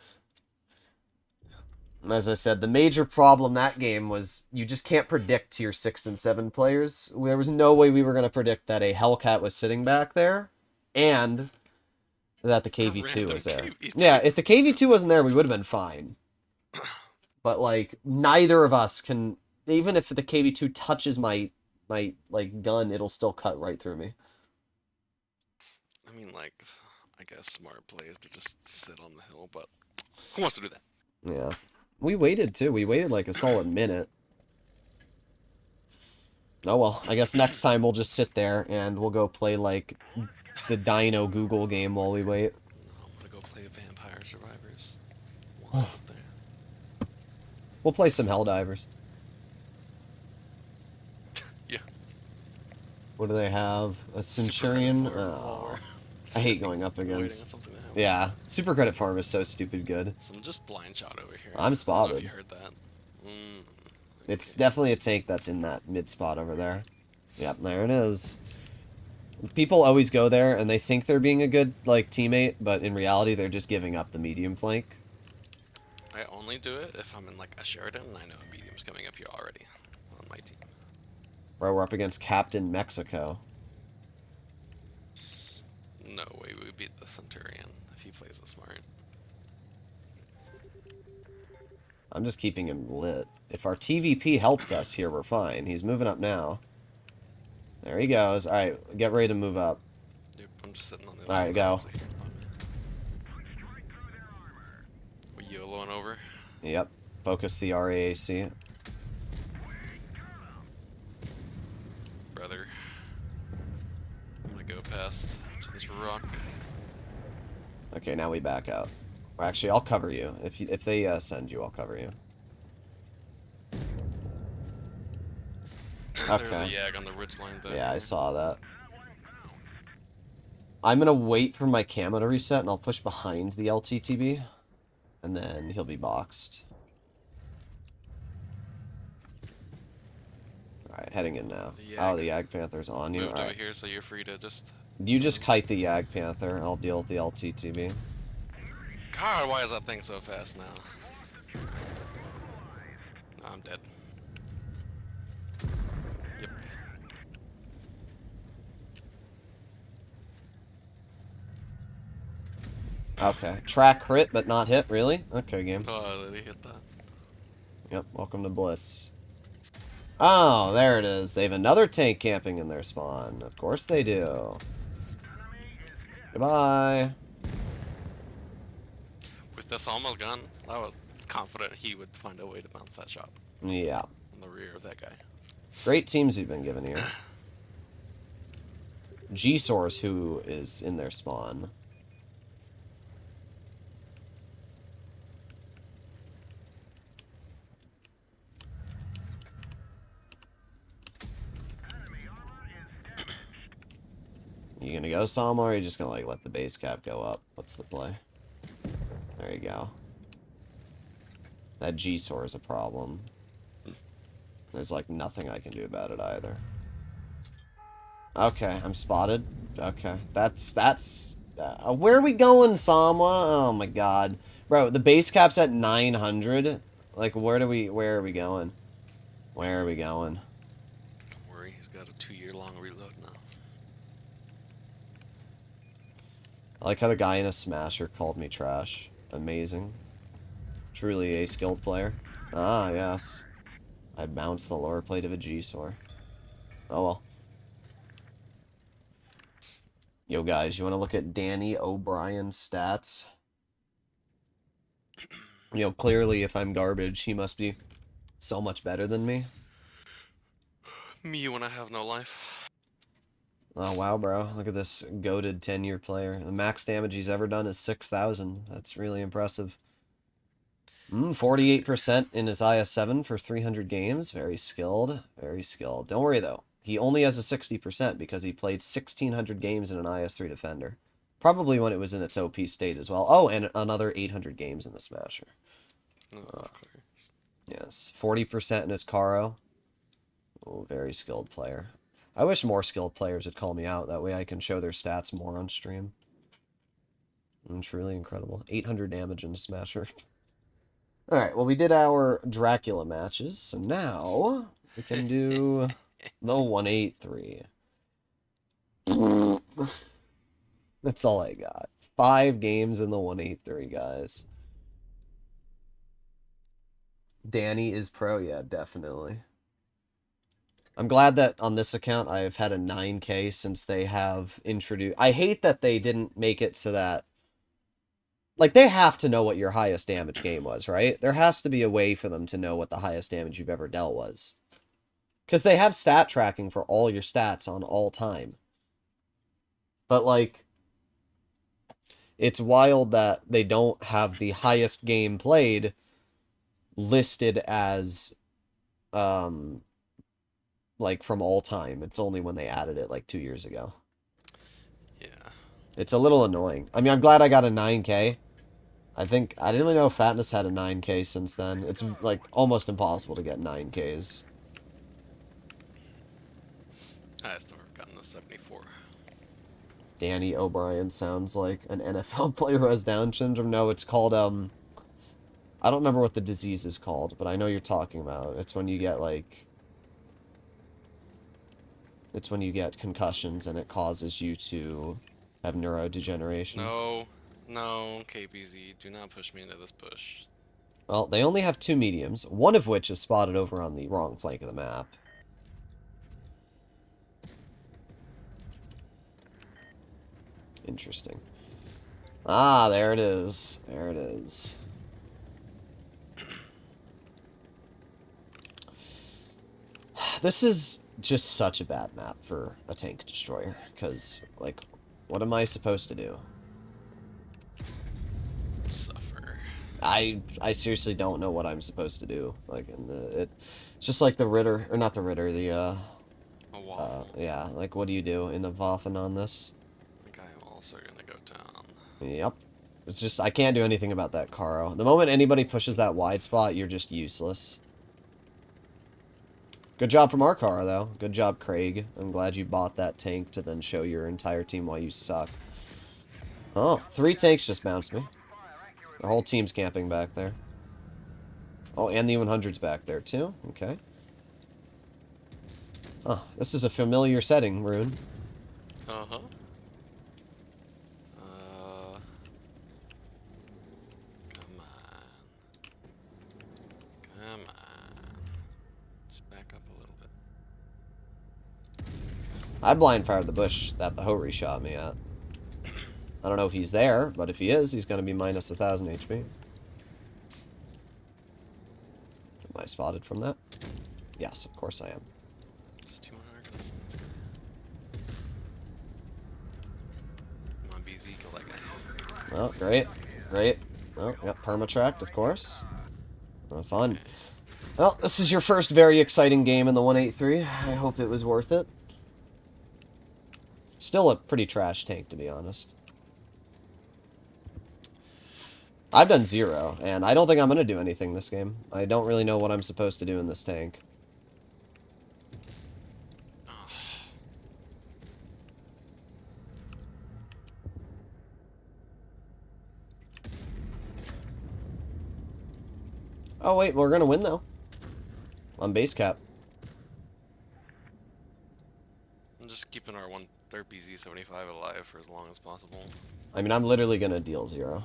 As I said, the major problem that game was you just can't predict tier 6 and 7 players. There was no way we were going to predict that a Hellcat was sitting back there and that the KV2 was there. KV2. Yeah, if the KV2 wasn't there, we would have been fine. But, like, neither of us can... Even if the KV2 touches my like, gun, it'll still cut right through me. I mean, like, I guess smart play is to just sit on the hill, but who wants to do that? Yeah. We waited, too. We waited, like, a solid minute. Oh, well. I guess next time we'll just sit there and we'll go play, like, the Dino Google game while we wait. No, I'm gonna go play Vampire Survivors. While I sit there. We'll play some Helldivers. Yeah. What do they have? A Centurion? Oh, I hate going up against... Yeah. Super Credit Farm is so stupid good. Some just blind shot over here. I'm spotted. I don't know if you heard that. Okay. It's definitely a tank that's in that mid spot over there. Yep, there it is. People always go there and they think they're being a good, like, teammate, but in reality they're just giving up the medium flank. I only do it if I'm in, like, a Sheridan and I know a medium's coming up here already on my team. Bro, we're up against Captain Mexico. No way we beat the Centurion if he plays it smart. I'm just keeping him lit. If our TVP helps us here, we're fine. He's moving up now. There he goes. Alright, get ready to move up. Yep, I'm just sitting on the Alright, go. So we YOLOing over. Yep. Focus the RAAC. Brother. I'm gonna go past to this rock. Okay, now we back out. Actually, I'll cover you. If they send you, I'll cover you. There's a Okay. Yag on the ridgeline back Yeah, I here. saw that. I'm gonna wait for my camo to reset, and I'll push behind the LTTB, and then he'll be boxed. Alright, heading in now. Oh, the Yag Panther's on you. Moved over Alright. here, so you're free to just... You just kite the Yag Panther. I'll deal with the LTTB. God, why is that thing so fast now? Oh, I'm dead. Yep. Okay. Track crit, but not hit, really? Okay, game. Oh, they hit that. Yep, welcome to Blitz. Oh, there it is. They have another tank camping in their spawn. Of course they do. Goodbye. With this almost gun, I was confident he would find a way to bounce that shot Yeah. in the rear of that guy. Great teams you've been given here. G-Source, who is in their spawn. You gonna go, Salma, or are you just gonna, like, let the base cap go up? What's the play? There you go. That G-Sor is a problem. There's, like, nothing I can do about it either. Okay, I'm spotted. Okay, that's, where are we going, Salma? Oh my god. Bro, the base cap's at 900. Like, where are we going? Where are we going? Don't worry, he's got a 2-year-long reload now. I like how the guy in a smasher called me trash. Amazing. Truly a skilled player. Ah, yes. I bounced the lower plate of a G-Sor. Oh well. Yo, guys, you want to look at Danny O'Brien's stats? You know, clearly, if I'm garbage, he must be so much better than me. Me when I have no life. Oh, wow, bro. Look at this goated 10-year player. The max damage he's ever done is 6,000. That's really impressive. 48% in his IS-7 for 300 games. Very skilled. Very skilled. Don't worry, though. He only has a 60% because he played 1,600 games in an IS-3 Defender. Probably when it was in its OP state as well. Oh, and another 800 games in the Smasher. Oh, of course. Yes. 40% in his Caro. Oh, very skilled player. I wish more skilled players would call me out. That way I can show their stats more on stream. It's really incredible. 800 damage in a Smasher. Alright, well we did our Dracula matches, so now we can do the 183. That's all I got. 5 games in the 183, guys. Danny is pro, yeah, definitely. I'm glad that on this account I've had a 9K since they have introduced... I hate that they didn't make it so that... Like, they have to know what your highest damage game was, right? There has to be a way for them to know what the highest damage you've ever dealt was. Because they have stat tracking for all your stats on all time. But, like... It's wild that they don't have the highest game played listed as... like, from all time. It's only when they added it, like, 2 years ago. Yeah. It's a little annoying. I mean, I'm glad I got a 9K. I think... I didn't really know Fatness had a 9K since then. It's, like, almost impossible to get 9Ks. I still have gotten a 74. Danny O'Brien sounds like an NFL player who has Down syndrome. No, it's called, I don't remember what the disease is called, but I know you're talking about. It's when you get, like... It's when you get concussions and it causes you to have neurodegeneration. No, KPZ, do not push me into this bush. Well, they only have 2 mediums, one of which is spotted over on the wrong flank of the map. Interesting. Ah, there it is. There it is. This is just such a bad map for a tank destroyer, because, like, what am I supposed to do? Suffer. I seriously don't know what I'm supposed to do. Like, it's just like the Ritter, or not the Ritter, the, yeah, like, what do you do in the Waffen on this? I think I'm also gonna go down. Yep. It's just, I can't do anything about that Caro. The moment anybody pushes that wide spot, you're just useless. Good job from our car, though. Good job, Craig. I'm glad you bought that tank to then show your entire team why you suck. Oh, 3 tanks just bounced me. The whole team's camping back there. Oh, and the 100's back there, too. Okay. Oh, this is a familiar setting, Rune. Uh-huh. Come on. Come on. Just back up a little bit. I blind fired the bush that the Hori shot me at. I don't know if he's there, but if he is, he's going to be minus 1,000 HP. Am I spotted from that? Yes, of course I am. Just 200. Let's go. Come on, BZ, kill that guy. Oh, great. Great. Oh, yep, permatracked, of course. Oh, fun. Okay. Well, this is your first very exciting game in the 183. I hope it was worth it. Still a pretty trash tank, to be honest. I've done 0, and I don't think I'm going to do anything this game. I don't really know what I'm supposed to do in this tank. Oh, wait, we're going to win, though. On base cap. I'm just keeping our 1/3 BZ-75 alive for as long as possible. I mean, I'm literally going to deal 0.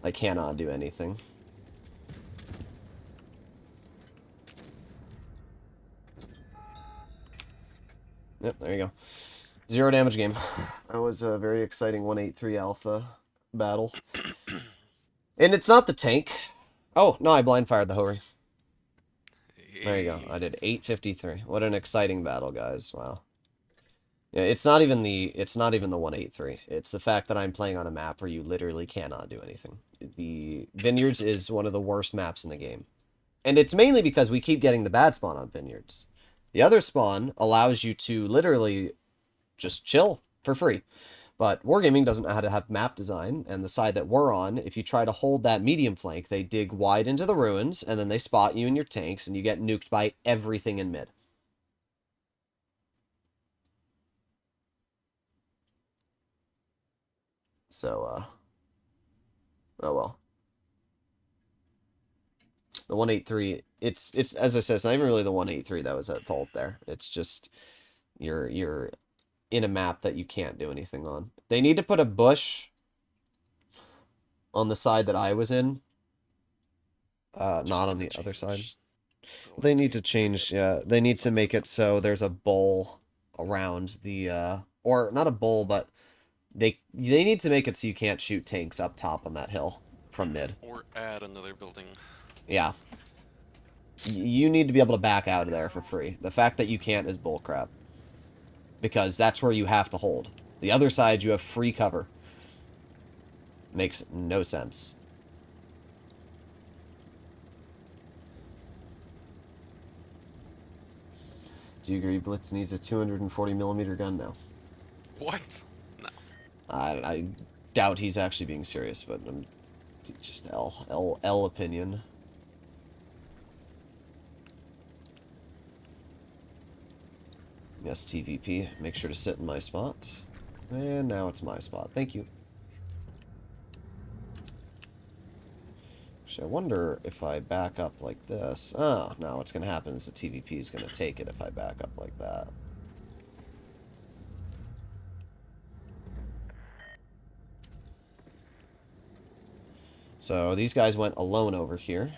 I cannot do anything. Yep, there you go. 0 damage game. That was a very exciting 183 alpha battle. And it's not the tank. Oh, no, I blind fired the Hori. There you go. I did 853. What an exciting battle, guys. Wow. Yeah, it's not even the 183. It's the fact that I'm playing on a map where you literally cannot do anything. The Vineyards is one of the worst maps in the game. And it's mainly because we keep getting the bad spawn on Vineyards. The other spawn allows you to literally just chill for free. But Wargaming doesn't know how to have map design, and the side that we're on, if you try to hold that medium flank, they dig wide into the ruins, and then they spot you and your tanks, and you get nuked by everything in mid. So, oh well. The 183, it's as I said, it's not even really the 183 that was at fault there. It's just you're in a map that you can't do anything on. They need to put a bush on the side that I was in. Not on the other side. They need to change, yeah, they need to make it so there's a bowl around the, or not a bowl, but they need to make it so you can't shoot tanks up top on that hill from mid. Or add another building. Yeah. You need to be able to back out of there for free. The fact that you can't is bullcrap. Because that's where you have to hold. The other side, you have free cover. Makes no sense. Do you agree Blitz needs a 240mm gun now? What? No. I doubt he's actually being serious, but just L opinion. Yes, TVP. Make sure to sit in my spot. And now it's my spot. Thank you. Actually, I wonder if I back up like this. Oh, no, what's going to happen is the TVP is going to take it if I back up like that. So these guys went alone over here.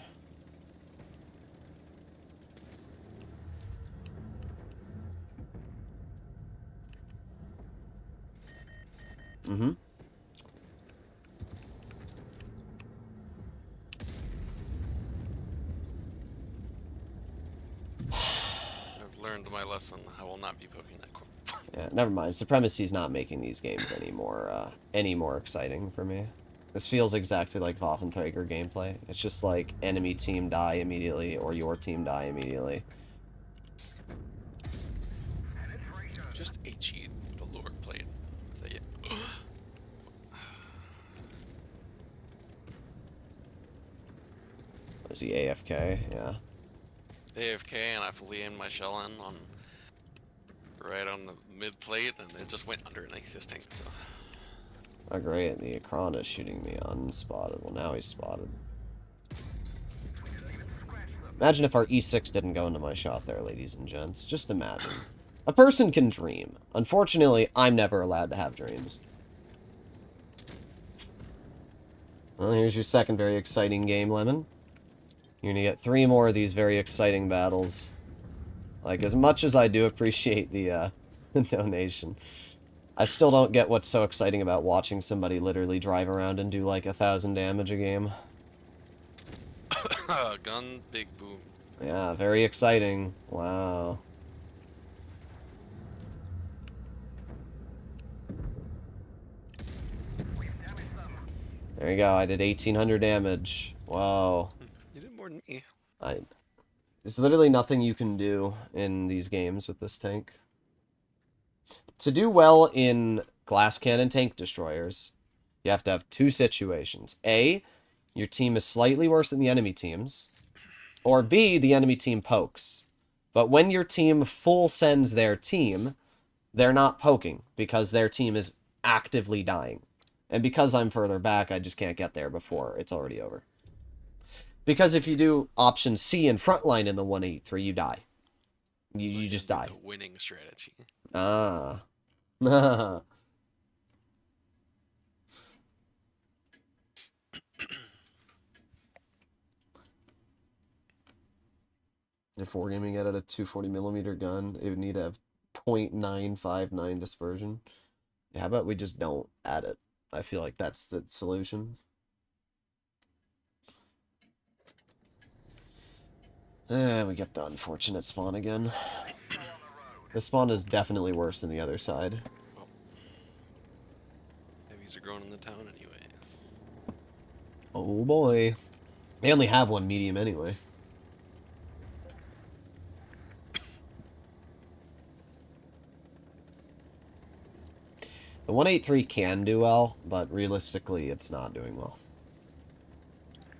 Mm-hmm. I've learned my lesson. I will not be poking that corner. Yeah, never mind. Supremacy's not making these games any more exciting for me. This feels exactly like Waffenträger gameplay. It's just like enemy team die immediately or your team die immediately. Just HE the lure plate. Is he AFK? Yeah. AFK, and I fully aimed my shell in on right on the mid plate, and it just went underneath his tank. So. Oh great, the Akron is shooting me unspotted. Well, now he's spotted. Imagine if our E6 didn't go into my shot there, ladies and gents. Just imagine. A person can dream. Unfortunately, I'm never allowed to have dreams. Well, here's your second very exciting game, Lemon. You're gonna get 3 more of these very exciting battles. Like, as much as I do appreciate the donation, I still don't get what's so exciting about watching somebody literally drive around and do like 1,000 damage a game. Gun, big boom. Yeah, very exciting. Wow. There you go, I did 1,800 damage. Whoa. You did more than me. There's literally nothing you can do in these games with this tank. To do well in glass cannon tank destroyers, you have to have 2 situations. A, your team is slightly worse than the enemy team's. Or B, the enemy team pokes. But when your team full sends their team, they're not poking because their team is actively dying. And because I'm further back, I just can't get there before it's already over. Because if you do option C in frontline in the 183, you die. You just die. The winning strategy. Ah. If Wargaming added a 240mm gun, it would need to have 0.959 dispersion. Yeah, how about we just don't add it? I feel like that's the solution. We get the unfortunate spawn again. This spawn is definitely worse than the other side. Well, heavies are growing in the town anyways. Oh boy. They only have 1 medium anyway. The The 183 can do well, but realistically, it's not doing well.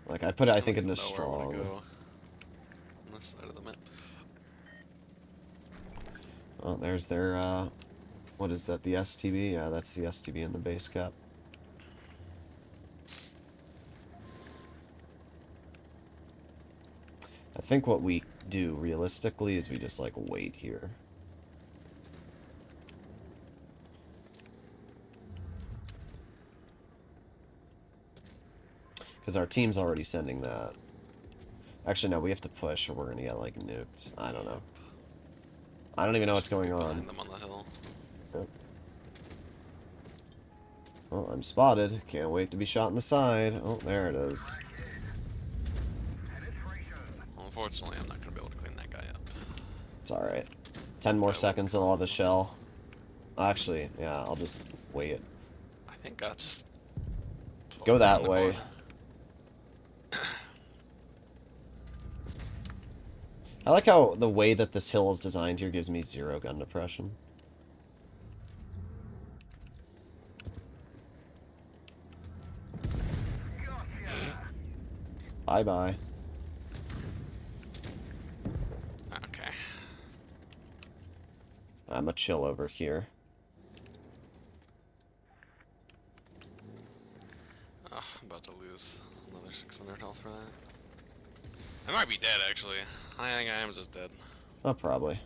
Like, I put it, I think, into strong. On this side of the map. Oh, there's their, what is that, the STB? Yeah, that's the STB in the base cap. I think what we do, realistically, is we just, like, wait here. Because our team's already sending that. Actually, no, we have to push or we're going to get, like, nuked. I don't know. I don't even know what's going on. Them on the hill. Yep. Oh, I'm spotted. Can't wait to be shot in the side. Oh, there it is. Well, unfortunately, I'm not going to be able to clean that guy up. It's alright. 10 more seconds and I'll have a shell. Actually, yeah, I'll just wait. I think I'll just... Go that way. I like how the way that this hill is designed here gives me 0 gun depression. Bye-bye. Okay. I'm a chill over here. Oh, I'm about to lose another 600 health for that. I might be dead, actually. I think I am just dead. Oh, probably.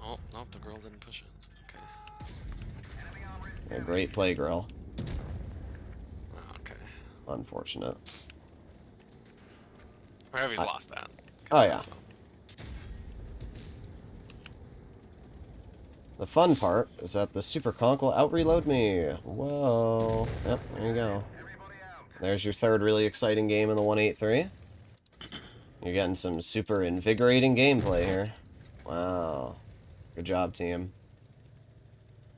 Oh, nope, the girl didn't push it. Okay. Yeah, great play, girl. Oh, okay. Unfortunate. Or have he's lost that. Oh, yeah. So. The fun part is that the Super Conch will out-reload me. Whoa. Yep, there you go. There's your third really exciting game in the 183. You're getting some super invigorating gameplay here. Wow. Good job, team.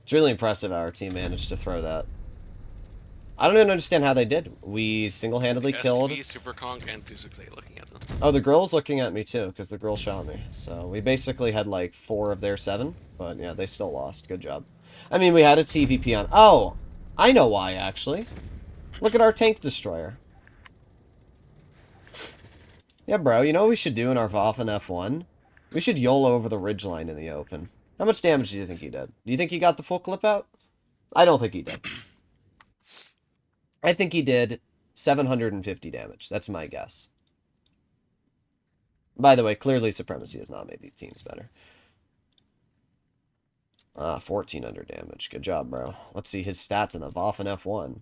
It's really impressive how our team managed to throw that. I don't even understand how they did. We single-handedly killed... Super Conch and 268 looking at them. Oh, the girl's looking at me too, because the girl shot me. So we basically had like 4 of their 7, but yeah, they still lost. Good job. I mean, we had a TVP on... Oh! I know why, actually. Look at our tank destroyer. Yeah, bro, you know what we should do in our Waffen F1? We should YOLO over the ridgeline in the open. How much damage do you think he did? Do you think he got the full clip out? I don't think he did. I think he did 750 damage. That's my guess. By the way, clearly Supremacy has not made these teams better. 1400 damage. Good job, bro. Let's see his stats in the Waffen F1.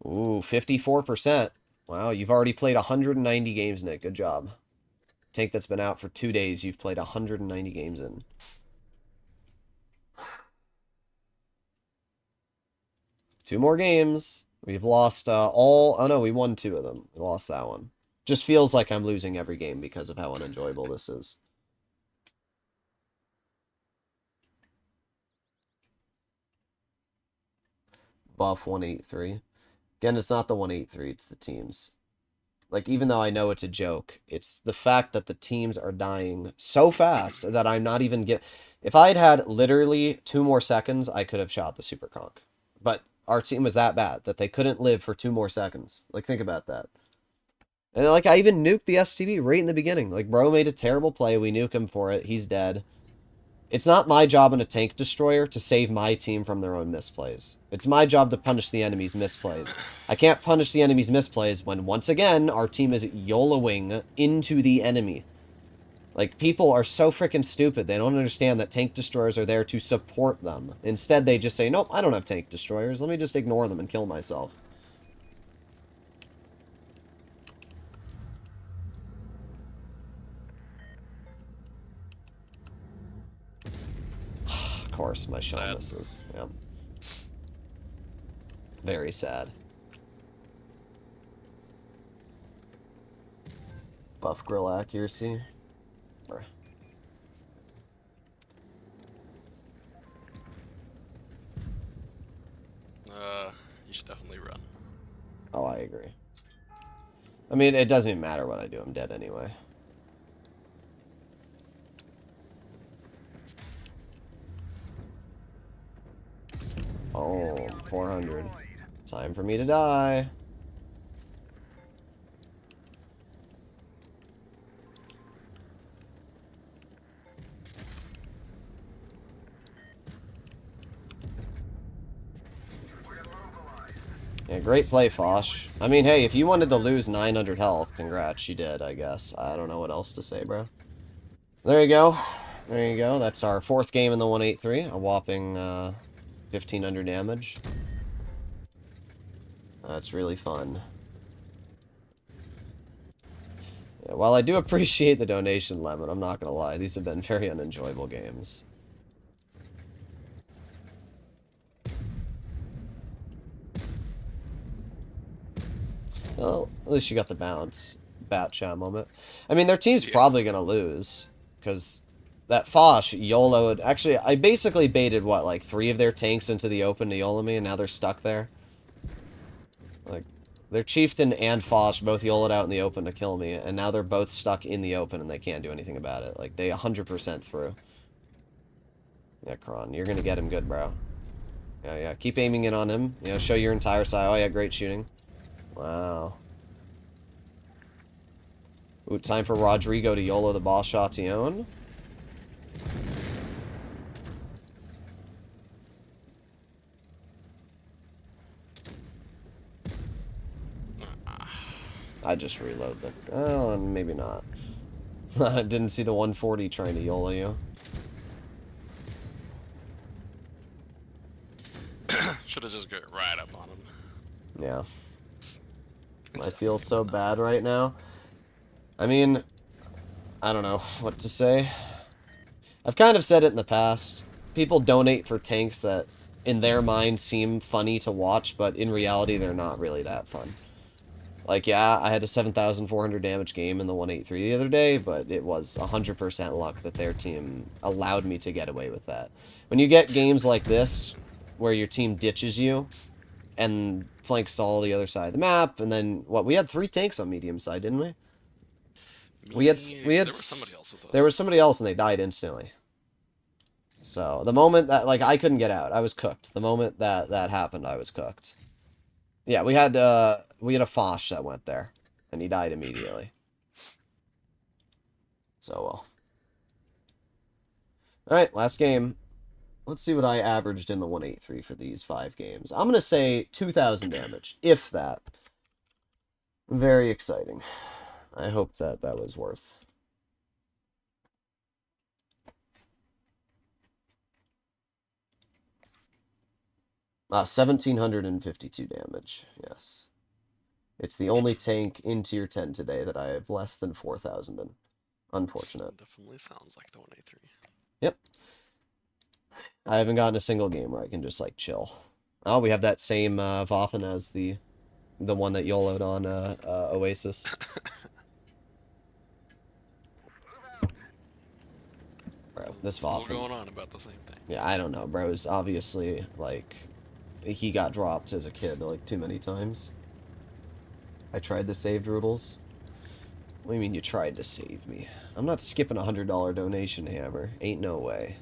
Ooh, 54%. Wow, you've already played 190 games, Nick. Good job. Tank that's been out for 2 days, you've played 190 games in. Two more games. We've lost all... Oh, no, we won 2 of them. We lost that one. Just feels like I'm losing every game because of how unenjoyable this is. Buff 183. Again, it's not the 183, it's the teams. Like, even though I know it's a joke, it's the fact that the teams are dying so fast that I'm not even get. If I had had literally 2 more seconds, I could have shot the Super Conch. But our team was that bad that they couldn't live for 2 more seconds. Like, think about that. And, like, I even nuked the STB right in the beginning. Like, bro made a terrible play. We nuke him for it. He's dead. It's not my job in a tank destroyer to save my team from their own misplays. It's my job to punish the enemy's misplays. I can't punish the enemy's misplays when, once again, our team is YOLOing into the enemy. Like, people are so freaking stupid. They don't understand that tank destroyers are there to support them. Instead, they just say, nope, I don't have tank destroyers. Let me just ignore them and kill myself. Of course, my shell misses. Yep. Very sad. Buff grill accuracy. You should definitely run. Oh, I agree. I mean, it doesn't even matter what I do. I'm dead anyway. Oh, 400. Time for me to die. Yeah, great play, Fosh. I mean, hey, if you wanted to lose 900 health, congrats, you did, I guess. I don't know what else to say, bro. There you go. There you go. That's our 4th game in the 183. A whopping 1,500 damage. That's really fun. Yeah, while I do appreciate the donation limit, I'm not gonna lie, these have been very unenjoyable games. Well, at least you got the bounce. Bat chat moment. I mean, their team's probably gonna lose. Because that Fosh YOLO'd... Actually, I basically baited, what, like 3 of their tanks into the open to YOLO me, and now they're stuck there? Like, their Chieftain and Fosh both YOLO'd out in the open to kill me, and now they're both stuck in the open and they can't do anything about it. Like, they 100% through. Yeah, Kron, you're gonna get him good, bro. Yeah, yeah, keep aiming in on him. You know, show your entire side. Oh, yeah, great shooting. Wow. Ooh, time for Rodrigo to YOLO the boss shottion. I just reload the... Oh, maybe not. I didn't see the 140 trying to YOLO you. Should have just got right up on him. Yeah. I feel so bad right now. I mean, I don't know what to say. I've kind of said it in the past. People donate for tanks that, in their mind, seem funny to watch, but in reality, they're not really that fun. Like, yeah, I had a 7,400 damage game in the 183 the other day, but it was 100% luck that their team allowed me to get away with that. When you get games like this, where your team ditches you, and flanks all the other side of the map, and then, what, we had 3 tanks on medium side, didn't we? There was somebody else with us. There was somebody else, and they died instantly. So, the moment that, like, I couldn't get out, I was cooked. The moment that that happened, I was cooked. Yeah, we had a Fosh that went there, and he died immediately. So, well. Alright, last game. Let's see what I averaged in the 183 for these 5 games. I'm going to say 2,000 damage, if that. Very exciting. I hope that that was worth. Ah, 1,752 damage, yes. It's the only tank in tier 10 today that I have less than 4,000 in. Unfortunate. Definitely sounds like the 183. Yep. I haven't gotten a single game where I can just, like, chill. Oh, we have that same Waffen as the one that YOLO'd on Oasis. Bro, this Waffen... Still going on about the same thing. Yeah, I don't know, bro. It's obviously, like, he got dropped as a kid, like, too many times. I tried to save Droodles. What do you mean you tried to save me? I'm not skipping a $100 donation, Hammer. Ain't no way.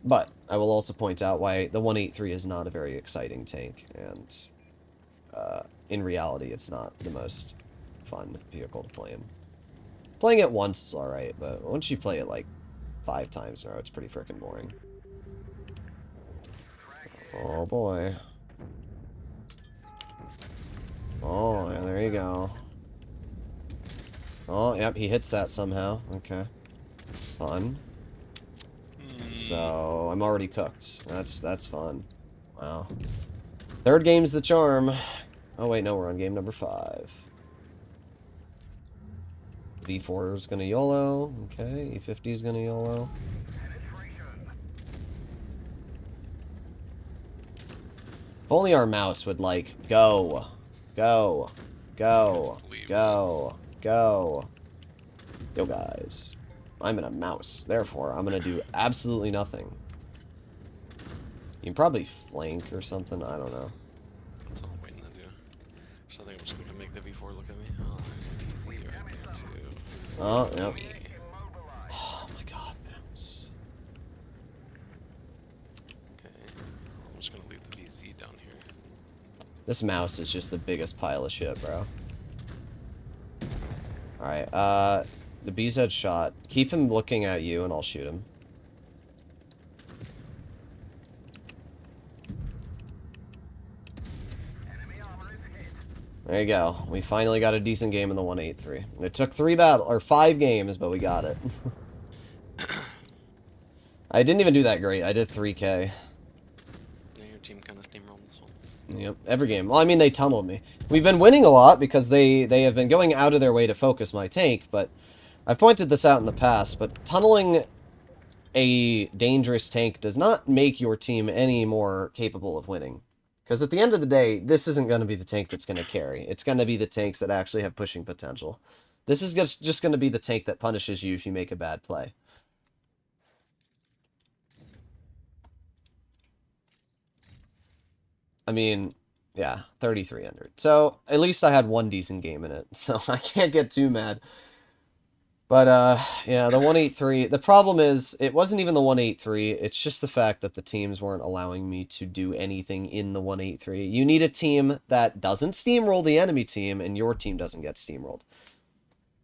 But I will also point out why the 183 is not a very exciting tank, and in reality, it's not the most fun vehicle to play in. Playing it once is alright, but once you play it like 5 times in a row, it's pretty freaking boring. Oh boy. Oh, yeah, there you go. Oh, yep, he hits that somehow. Okay. Fun. So, I'm already cooked. That's fun. Wow. 3rd game's the charm. Oh, wait, no, we're on game number 5. V4 is gonna YOLO. Okay, E50 is gonna YOLO. If only our mouse would, like, go. Go. Go. Go. Go. Yo, guys. I'm in a mouse. Therefore, I'm going to do absolutely nothing. You can probably flank or something. I don't know. That's what I'm waiting to do. So I think I'm just going to make the V4 look at me. Oh, there's an easy right there, too. Oh, yep. Oh, my God, mouse. down here. This mouse is just the biggest pile of shit, bro. Alright, the bee's head shot. Keep him looking at you and I'll shoot him. There you go. We finally got a decent game in the 183. It took 5 games, but we got it. I didn't even do that great. I did 3K. Yeah, your team kind of steamrolled this one. Yep, every game. Well, I mean, they tunneled me. We've been winning a lot because they have been going out of their way to focus my tank, but I've pointed this out in the past, but tunneling a dangerous tank does not make your team any more capable of winning. Because at the end of the day, this isn't going to be the tank that's going to carry. It's going to be the tanks that actually have pushing potential. This is just going to be the tank that punishes you if you make a bad play. I mean, yeah, 3,300. So, at least I had one decent game in it, so I can't get too mad. But, yeah, the 183, the problem is, it wasn't even the 183, it's just the fact that the teams weren't allowing me to do anything in the 183. You need a team that doesn't steamroll the enemy team, and your team doesn't get steamrolled.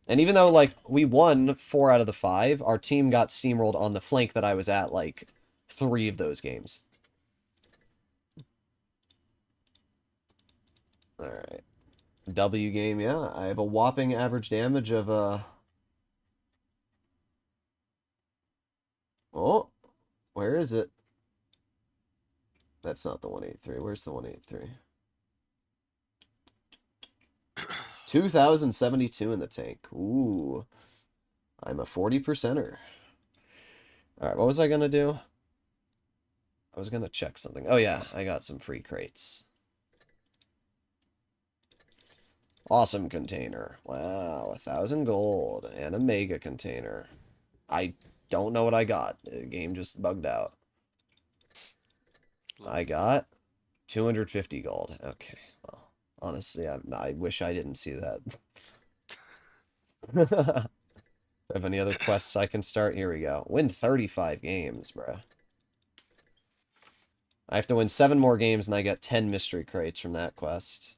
And even though, like, we won 4 out of the 5, our team got steamrolled on the flank that I was at, like, 3 of those games. Alright. W game, yeah, I have a whopping average damage of, Oh, where is it? That's not the 183. Where's the 183? 2,072 in the tank. Ooh. I'm a 40%er. Alright, what was I gonna do? I was gonna check something. Oh yeah, I got some free crates. Awesome container. Wow, 1,000 gold and a mega container. I don't know what I got. The game just bugged out. I got 250 gold. Okay. Well, honestly, I wish I didn't see that. Do I have any other quests I can start? Here we go. Win 35 games, bruh. I have to win 7 more games and I get 10 mystery crates from that quest.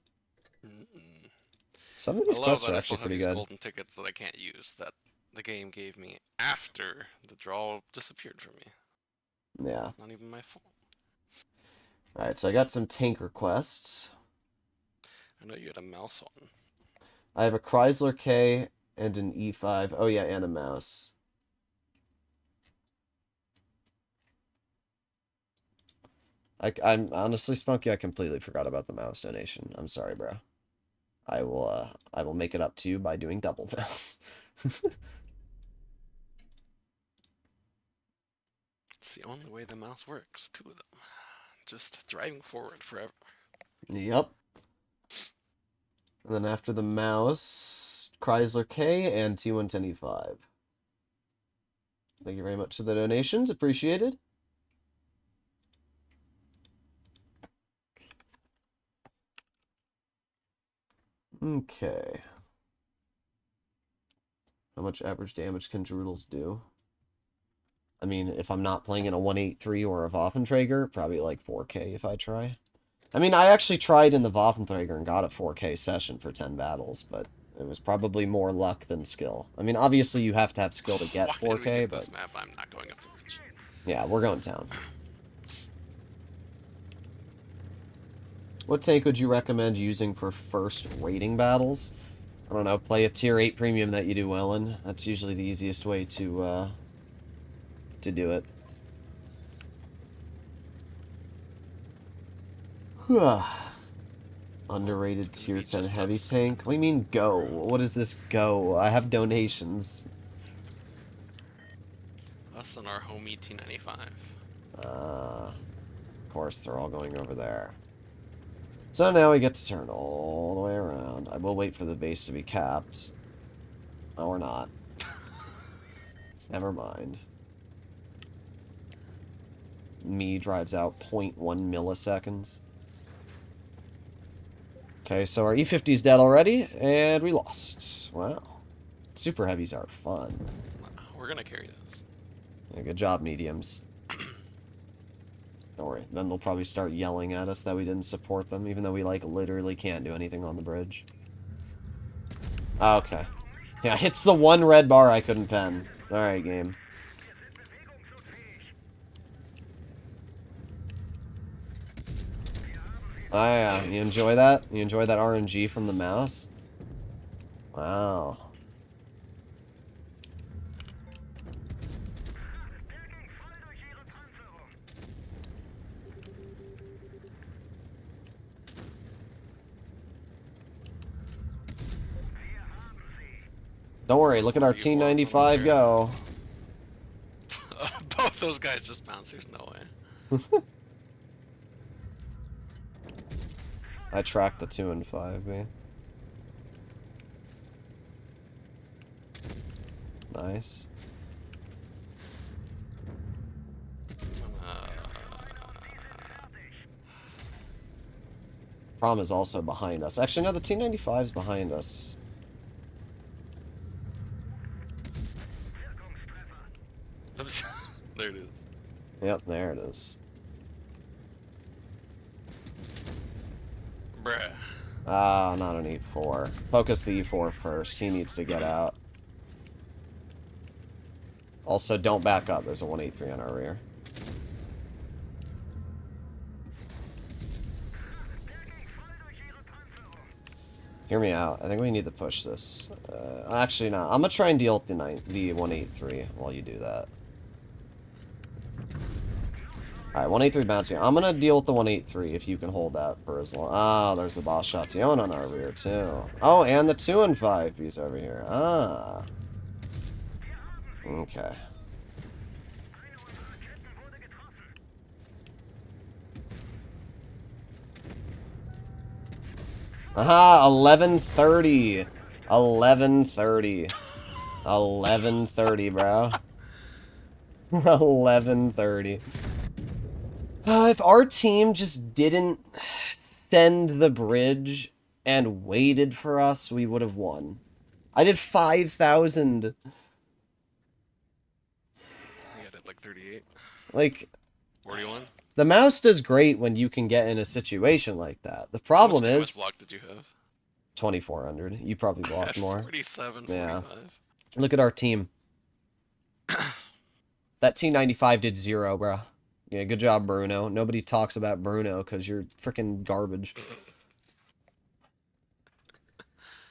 Some of these quests are actually pretty good. Golden tickets that I can't use that the game gave me after the draw disappeared from me. Yeah. Not even my fault. Alright, so I got some tanker quests. I know you had a mouse on. I have a Chrysler K and an E5. Oh yeah, and a mouse. I'm honestly, Spunky, I completely forgot about the mouse donation. I'm sorry, bro. I will make it up to you by doing double mouse. It's the only way the mouse works. 2 of them. Just driving forward forever. Yep. And then after the mouse, Chrysler K and T110E5. Thank you very much for the donations. Appreciated. Okay. How much average damage can Droodles do? I mean, if I'm not playing in a 183 or a Waffenträger, probably like 4K if I try. I mean, I actually tried in the Waffenträger and got a 4K session for 10 battles, but it was probably more luck than skill. I mean, obviously you have to have skill to get 4K, Why did we get but... this map? I'm not going up the ridge. Yeah, we're going down. What tank would you recommend using for first rating battles? I don't know, play a tier 8 premium that you do well in. That's usually the easiest way to do it. Underrated tier 10 heavy tank? What do you mean go? What is this go? I have donations. Us and our homie T95. Of course, they're all going over there. So now we get to turn all the way around. I will wait for the base to be capped. Oh, or not. Never mind. Me drives out 0.1 milliseconds. Okay, so our E50's dead already, and we lost. Wow. Super heavies are fun. We're gonna carry this. Yeah, good job, mediums. Don't worry. Then they'll probably start yelling at us that we didn't support them, even though we, like, literally can't do anything on the bridge. Okay. Yeah, hits the one red bar I couldn't pen. Alright, game. Oh, yeah. You enjoy that? You enjoy that RNG from the mouse? Wow. Don't worry, look at our T95 go. Both those guys just bounced, there's no way. I tracked the 2 and 5, man. Nice. Prom is also behind us. Actually, no, the T95 is behind us. There it is. Yep, there it is. Bruh. Ah, not an E4. Focus the E4 first. He needs to get out. Also, don't back up. There's a 183 on our rear. Hear me out. I think we need to push this. Actually, no. I'm going to try and deal with the 183 while you do that. Alright, 183 bouncing. I'm going to deal with the 183 if you can hold that for as long. Ah, there's the boss shot on our rear, too. Oh, and the 2 and 5 piece over here. Ah. Okay. Aha, 11:30. 11:30. 11:30, bro. 11:30. If our team just didn't send the bridge and waited for us, we would have won. I did 5,000. You got it like 38. Like, 41. the mouse does great when you can get in a situation like that. The problem How much is block did you have? 2,400. You probably blocked more. 47, Yeah. 45. Look at our team. That T95 did 0, bro. Yeah, good job, Bruno. Nobody talks about Bruno because you're freaking garbage.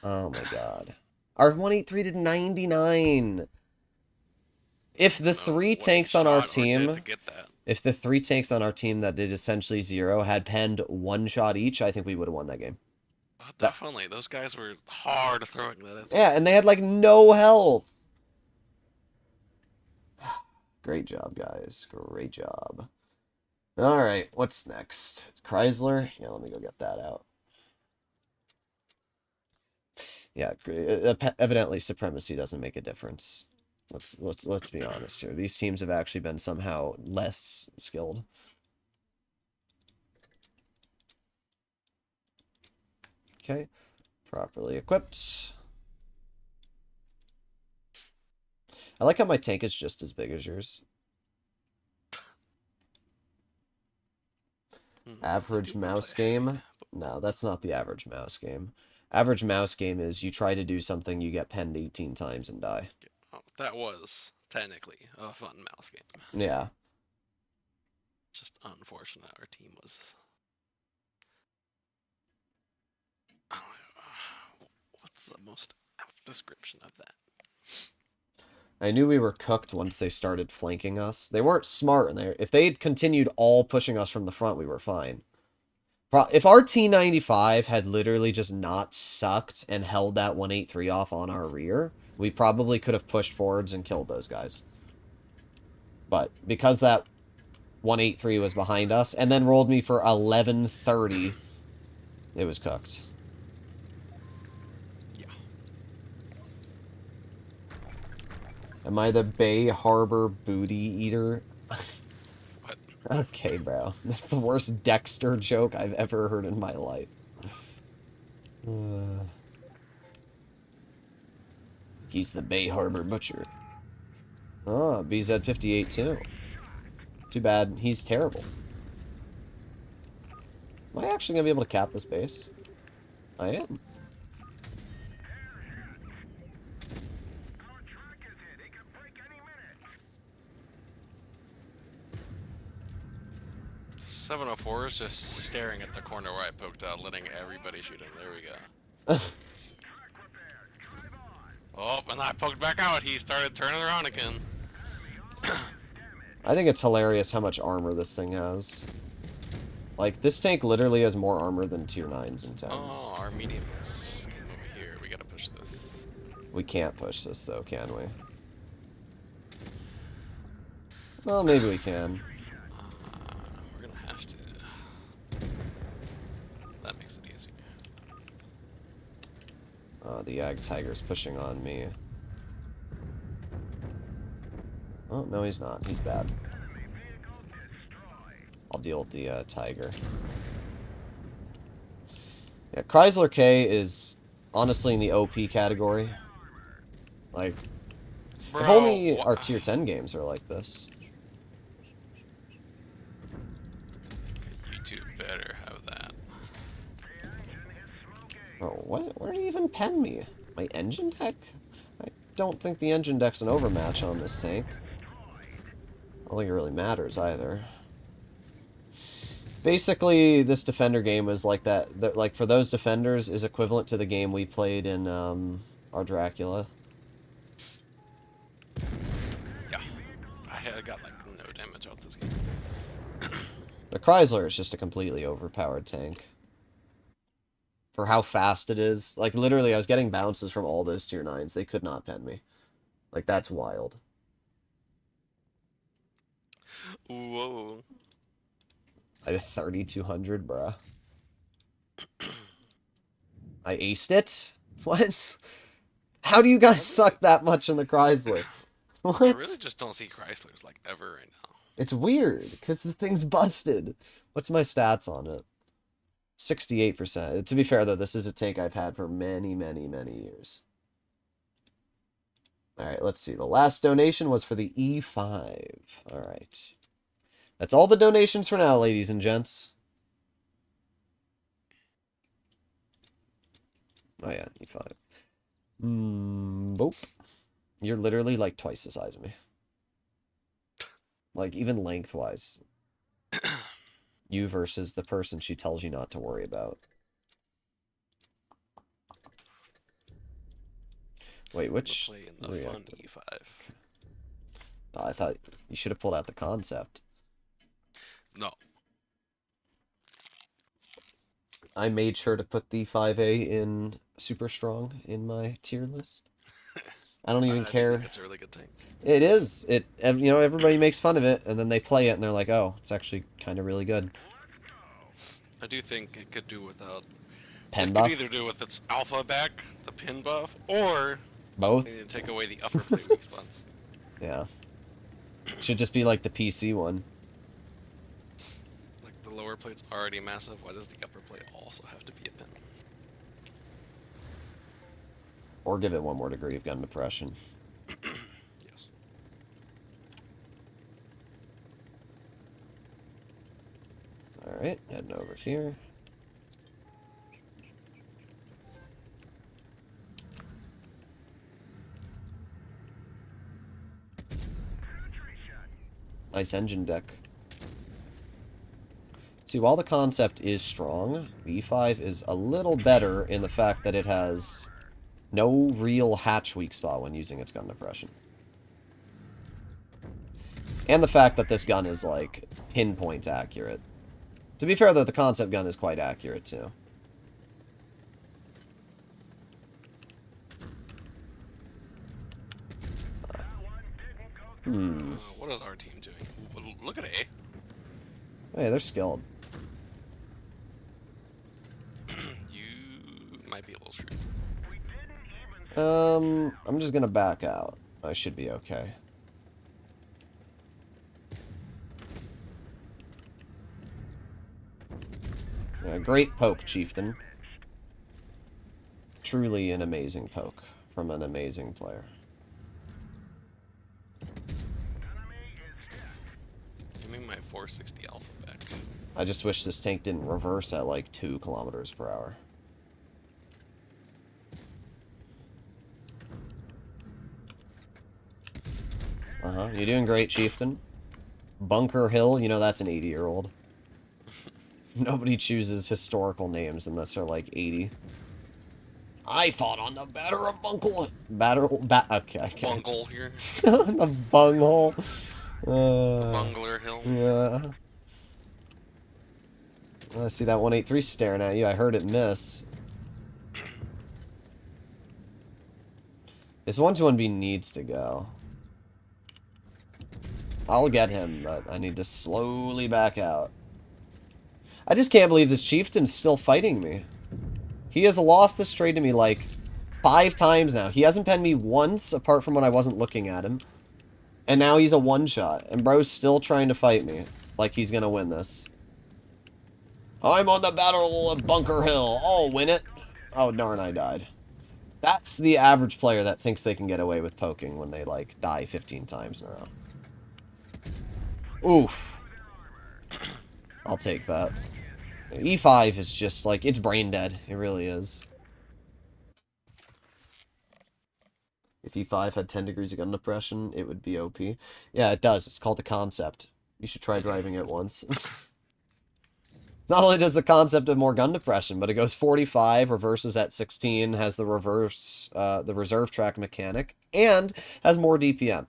Oh my god. Our 183 did 99. If the 3 tanks on our team... If the 3 tanks on our team that did essentially 0 had penned 1 shot each, I think we would have won that game. Definitely. Those guys were hard throwing that. Yeah, and they had like no health. Great job, guys. Great job. Alright, what's next? Chrysler? Yeah, let me go get that out. Yeah, evidently supremacy doesn't make a difference. Let's be honest here. These teams have actually been somehow less skilled. Okay, properly equipped. I like how my tank is just as big as yours. Average mouse game? No, that's not the average mouse game. Average mouse game is you try to do something, you get penned 18 times and die. Oh, that was technically a fun mouse game. Yeah. Just unfortunate our team was... What's the most apt description of that? I knew we were cooked once they started flanking us. They weren't smart in there. If they had continued all pushing us from the front, we were fine. If our T95 had literally just not sucked and held that 183 off on our rear, we probably could have pushed forwards and killed those guys. But because that 183 was behind us and then rolled me for 1130, it was cooked. Am I the Bay Harbor booty eater? What? Okay, bro. That's the worst Dexter joke I've ever heard in my life. He's the Bay Harbor butcher. Oh, BZ58 too. Too bad he's terrible. Am I actually going to be able to cap this base? I am. Seven oh four is just staring at the corner where I poked out, letting everybody shoot him. There we go. Oh, and I poked back out. He started turning around again. I think it's hilarious how much armor this thing has. Like, this tank literally has more armor than tier 9s and 10s. Oh, our medium is came over here. We gotta push this. We can't push this, though, can we? Well, maybe we can. We're gonna have to. That makes it easier. The Ag Tiger's pushing on me. Oh, no, he's not. He's bad. I'll deal with the Tiger. Yeah, Chrysler K is honestly in the OP category. Like, Bro, if only our tier 10 games are like this. You two better have that. Oh, what? Where did he even pen me? My engine deck? I don't think the engine deck's an overmatch on this tank. I don't think it really matters either. Basically, this defender game is like that. Like, for those defenders, is equivalent to the game we played in our Dracula. Yeah. I got like no damage out this game. The Chrysler is just a completely overpowered tank. For how fast it is. Like, literally, I was getting bounces from all those tier 9s. They could not pen me. Like, that's wild. Whoa. I have 3,200, bruh. I aced it? What? How do you guys suck that much in the Chrysler? What? I really just don't see Chryslers like ever right now. It's weird, because the thing's busted. What's my stats on it? 68%. To be fair, though, this is a tank I've had for many, many, many years. Alright, let's see. The last donation was for the E5. Alright. That's all the donations for now, ladies and gents. Oh yeah, E5. Boop. You're literally like twice the size of me. Like, even lengthwise. You versus the person she tells you not to worry about. Wait, which... We'll play in the fun E5. Oh, I thought you should have pulled out the concept. No. I made sure to put the 5A in Super Strong in my tier list. I don't even care. It's a really good tank. It is. You know, everybody makes fun of it, and then they play it, and they're like, oh, it's actually kind of really good. I do think it could do without... Pen it buff? could either do with its alpha back, the pin buff, or... Both? they need to take away the upper plate weak spots. Yeah. Should just be like the PC one. Like, the lower plate's already massive, why does the upper plate also have to be a pin? Or give it one more degree of gun depression. Yes. Alright, heading over here. Nice engine deck. See, while the concept is strong, the E5 is a little better in the fact that it has no real hatch weak spot when using its gun depression. And the fact that this gun is, like, pinpoint accurate. To be fair, though, the concept gun is quite accurate, too. What is our team doing? Ooh, look at A. Hey, they're skilled. You might be a little screwed. I'm just gonna back out. I should be okay. Yeah, great poke, Chieftain. Truly an amazing poke from an amazing player. Give me my 460 alpha back. I just wish this tank didn't reverse at like 2 kilometers per hour. You're doing great, Chieftain. Bunker Hill, you know that's an 80-year-old. Nobody chooses historical names unless they're like 80. I fought on the Battle of Bungle. Okay. Bungle here. The bunghole. The Bungler Hill. Yeah. I see that 183 staring at you. I heard it miss. This 121B needs to go. I'll get him, but I need to slowly back out. I just can't believe this chieftain's still fighting me. He has lost this trade to me like 5 times now. He hasn't penned me once, apart from when I wasn't looking at him. And now he's a one-shot. And bro's still trying to fight me. Like he's gonna win this. I'm on the Battle of Bunker Hill. I'll win it. Oh, darn, I died. That's the average player that thinks they can get away with poking when they, like, die 15 times in a row. Oof. I'll take that. E5 is just, like, it's brain dead. It really is. If E5 had 10 degrees of gun depression, it would be OP. Yeah, it does. It's called the concept. You should try driving it once. Not only does the concept have more gun depression, but it goes 45, reverses at 16, has the reserve track mechanic, and has more DPM.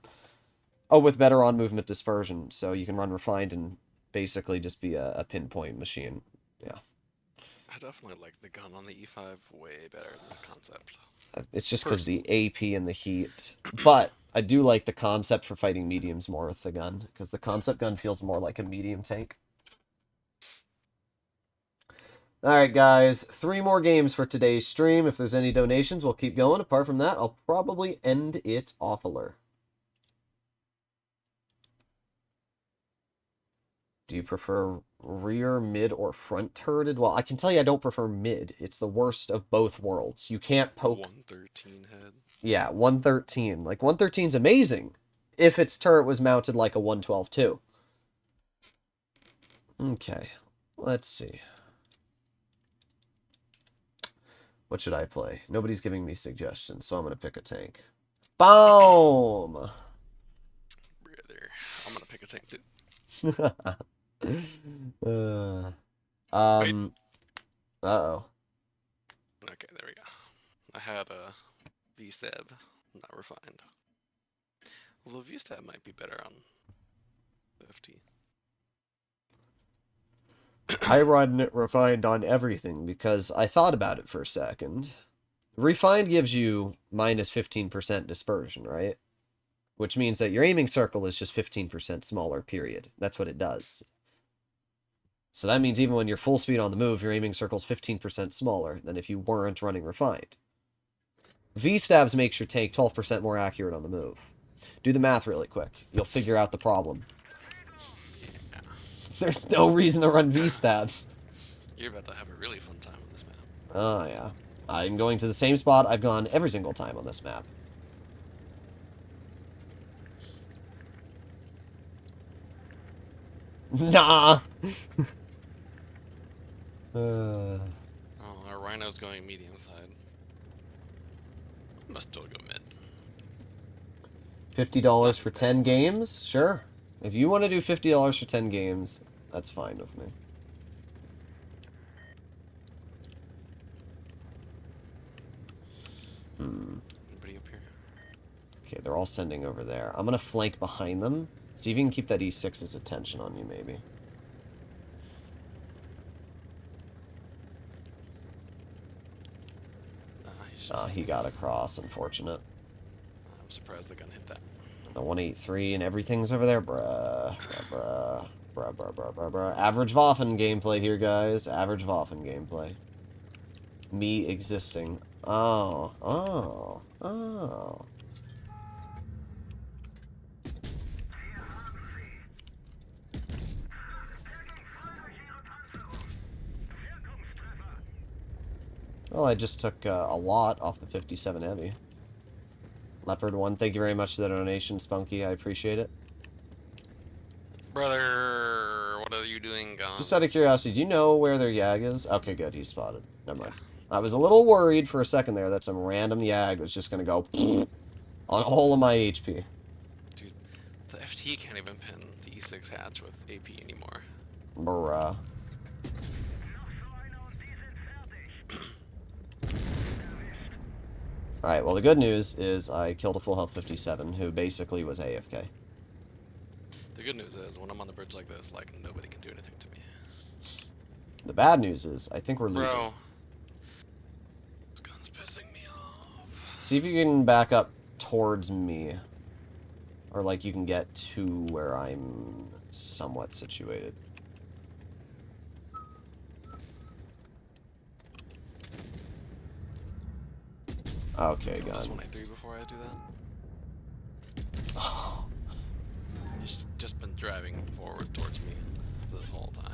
Oh, with better on-movement dispersion, so you can run refined and basically just be a pinpoint machine. Yeah. I definitely like the gun on the E5 way better than the concept. It's just because the AP and the heat. But I do like the concept for fighting mediums more with the gun, because the concept gun feels more like a medium tank. Alright, guys. 3 more games for today's stream. If there's any donations, we'll keep going. Apart from that, I'll probably end it awfuler. Do you prefer rear, mid, or front turreted? Well, I can tell you I don't prefer mid. It's the worst of both worlds. You can't poke... 113 head. Yeah, 113. Like, 113's amazing if its turret was mounted like a 112 too. Okay, let's see. What should I play? Nobody's giving me suggestions, so I'm going to pick a tank. Boom! Brother, I'm going to pick a tank too. Uh-oh. Okay, there we go. I had a V-stab, not refined. Well, the V-stab might be better on 50. I run it refined on everything because I thought about it for a second. Refined gives you minus 15% dispersion, right? Which means that your aiming circle is just 15% smaller, period. That's what it does. So that means even when you're full speed on the move, your aiming circle is 15% smaller than if you weren't running refined. V-stabs makes your tank 12% more accurate on the move. Do the math really quick. You'll figure out the problem. There's no reason to run V-stabs. You're about to have a really fun time on this map. Oh, yeah. I'm going to the same spot I've gone every single time on this map. Nah! Oh, our Rhino's going medium side. Must still go mid. $50 for 10 games? Sure. If you want to do $50 for 10 games, that's fine with me. Anybody up here? Okay, they're all sending over there. I'm going to flank behind them. See if you can keep that E6's attention on you, maybe. Nice. He got across, unfortunate. I'm surprised the gun hit that. The 183 and everything's over there. Bruh. Bruh. Bruh, bruh, bruh, bruh, bruh. Average Waffen gameplay here, guys. Average Waffen gameplay. Me existing. Oh. Oh. Oh. Well, I just took a lot off the 57 Heavy. Leopard 1, thank you very much for the donation, Spunky. I appreciate it. Brother! doing? Just out of curiosity, do you know where their Yag is? Okay, good. He's spotted. Never mind. I was a little worried for a second there that some random Yag was just going to go on all of my HP. Dude, the FT can't even pin the E6 hatch with AP anymore. Bruh. Alright, well the good news is I killed a full health 57 who basically was AFK. The good news is, when I'm on the bridge like this, like, nobody can do anything to me. The bad news is, I think we're losing. Bro. This gun's pissing me off. See if you can back up towards me. Or, like, you can get to where I'm somewhat situated. Okay, gun. Plus 183 before I do that. He's just been driving forward towards me this whole time.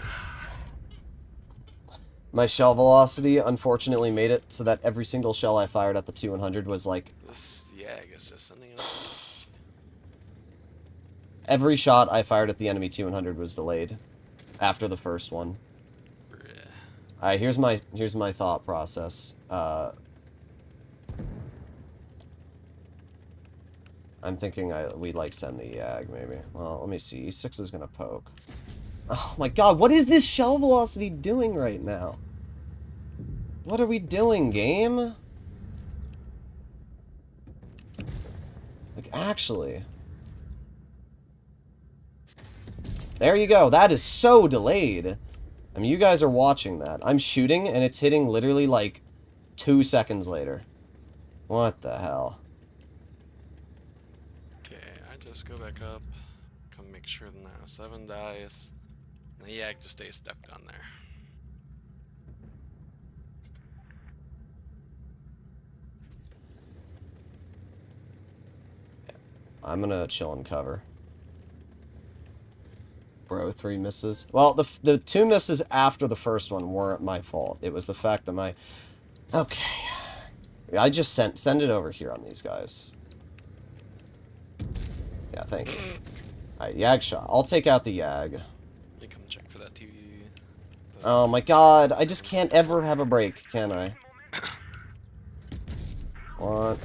My shell velocity unfortunately made it so that every single shell I fired at the T-100 was like... This Yag is just sending it up. Every shot I fired at the enemy T-100 was delayed after the first one. Alright, here's my thought process. I'm thinking we like send the Yag, maybe. Well, let me see. E6 is gonna poke. Oh my god, what is this shell velocity doing right now? What are we doing, game? Like, actually. There you go. That is so delayed. I mean, you guys are watching that. I'm shooting, and it's hitting literally, like, 2 seconds later. What the hell? Just go back up, come make sure the 907 dies, and the Yag just stays stuck down there. I'm gonna chill and cover. Bro, 3 misses. Well, the 2 misses after the first one weren't my fault. It was the fact that my... Okay. I just send it over here on these guys. Yeah, thank you. Alright, Yag shot. I'll take out the Yag. Let me come check for that TV. Oh my god, I just can't ever have a break, can I? What?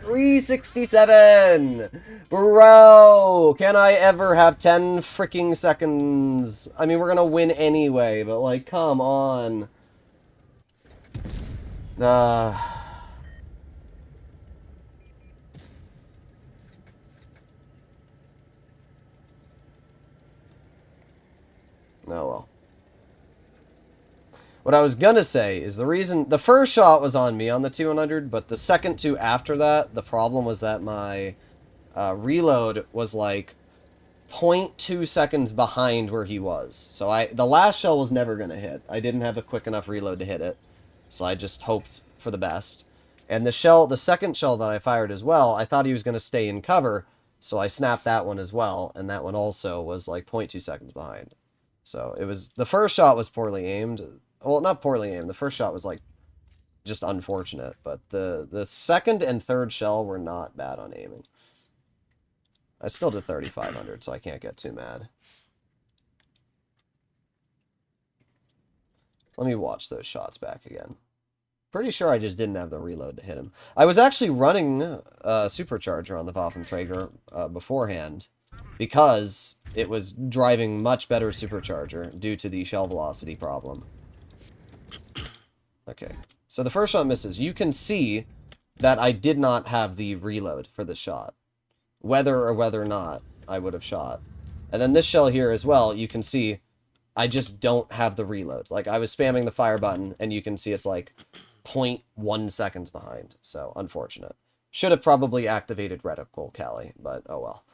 367! Bro! Can I ever have 10 freaking seconds? I mean, we're gonna win anyway, but like, come on. Oh well. What I was gonna say is the reason... The first shot was on me on the T-100, but the second two after that, the problem was that my reload was like 0.2 seconds behind where he was. So the last shell was never gonna hit. I didn't have a quick enough reload to hit it. So I just hoped for the best. And the second shell that I fired as well, I thought he was gonna stay in cover, so I snapped that one as well, and that one also was like 0.2 seconds behind. So it was... The first shot was poorly aimed. Well, not poorly aimed. The first shot was, like, just unfortunate. But the second and third shell were not bad on aiming. I still did 3,500, so I can't get too mad. Let me watch those shots back again. Pretty sure I just didn't have the reload to hit him. I was actually running Supercharger on the Waffenträger beforehand, because it was driving much better Supercharger due to the shell velocity problem. Okay, so the first shot misses. You can see that I did not have the reload for the shot. Whether or not I would have shot. And then this shell here as well, you can see I just don't have the reload. Like, I was spamming the fire button, and you can see it's like 0.1 seconds behind. So, unfortunate. Should have probably activated Reticle Cali, but oh well.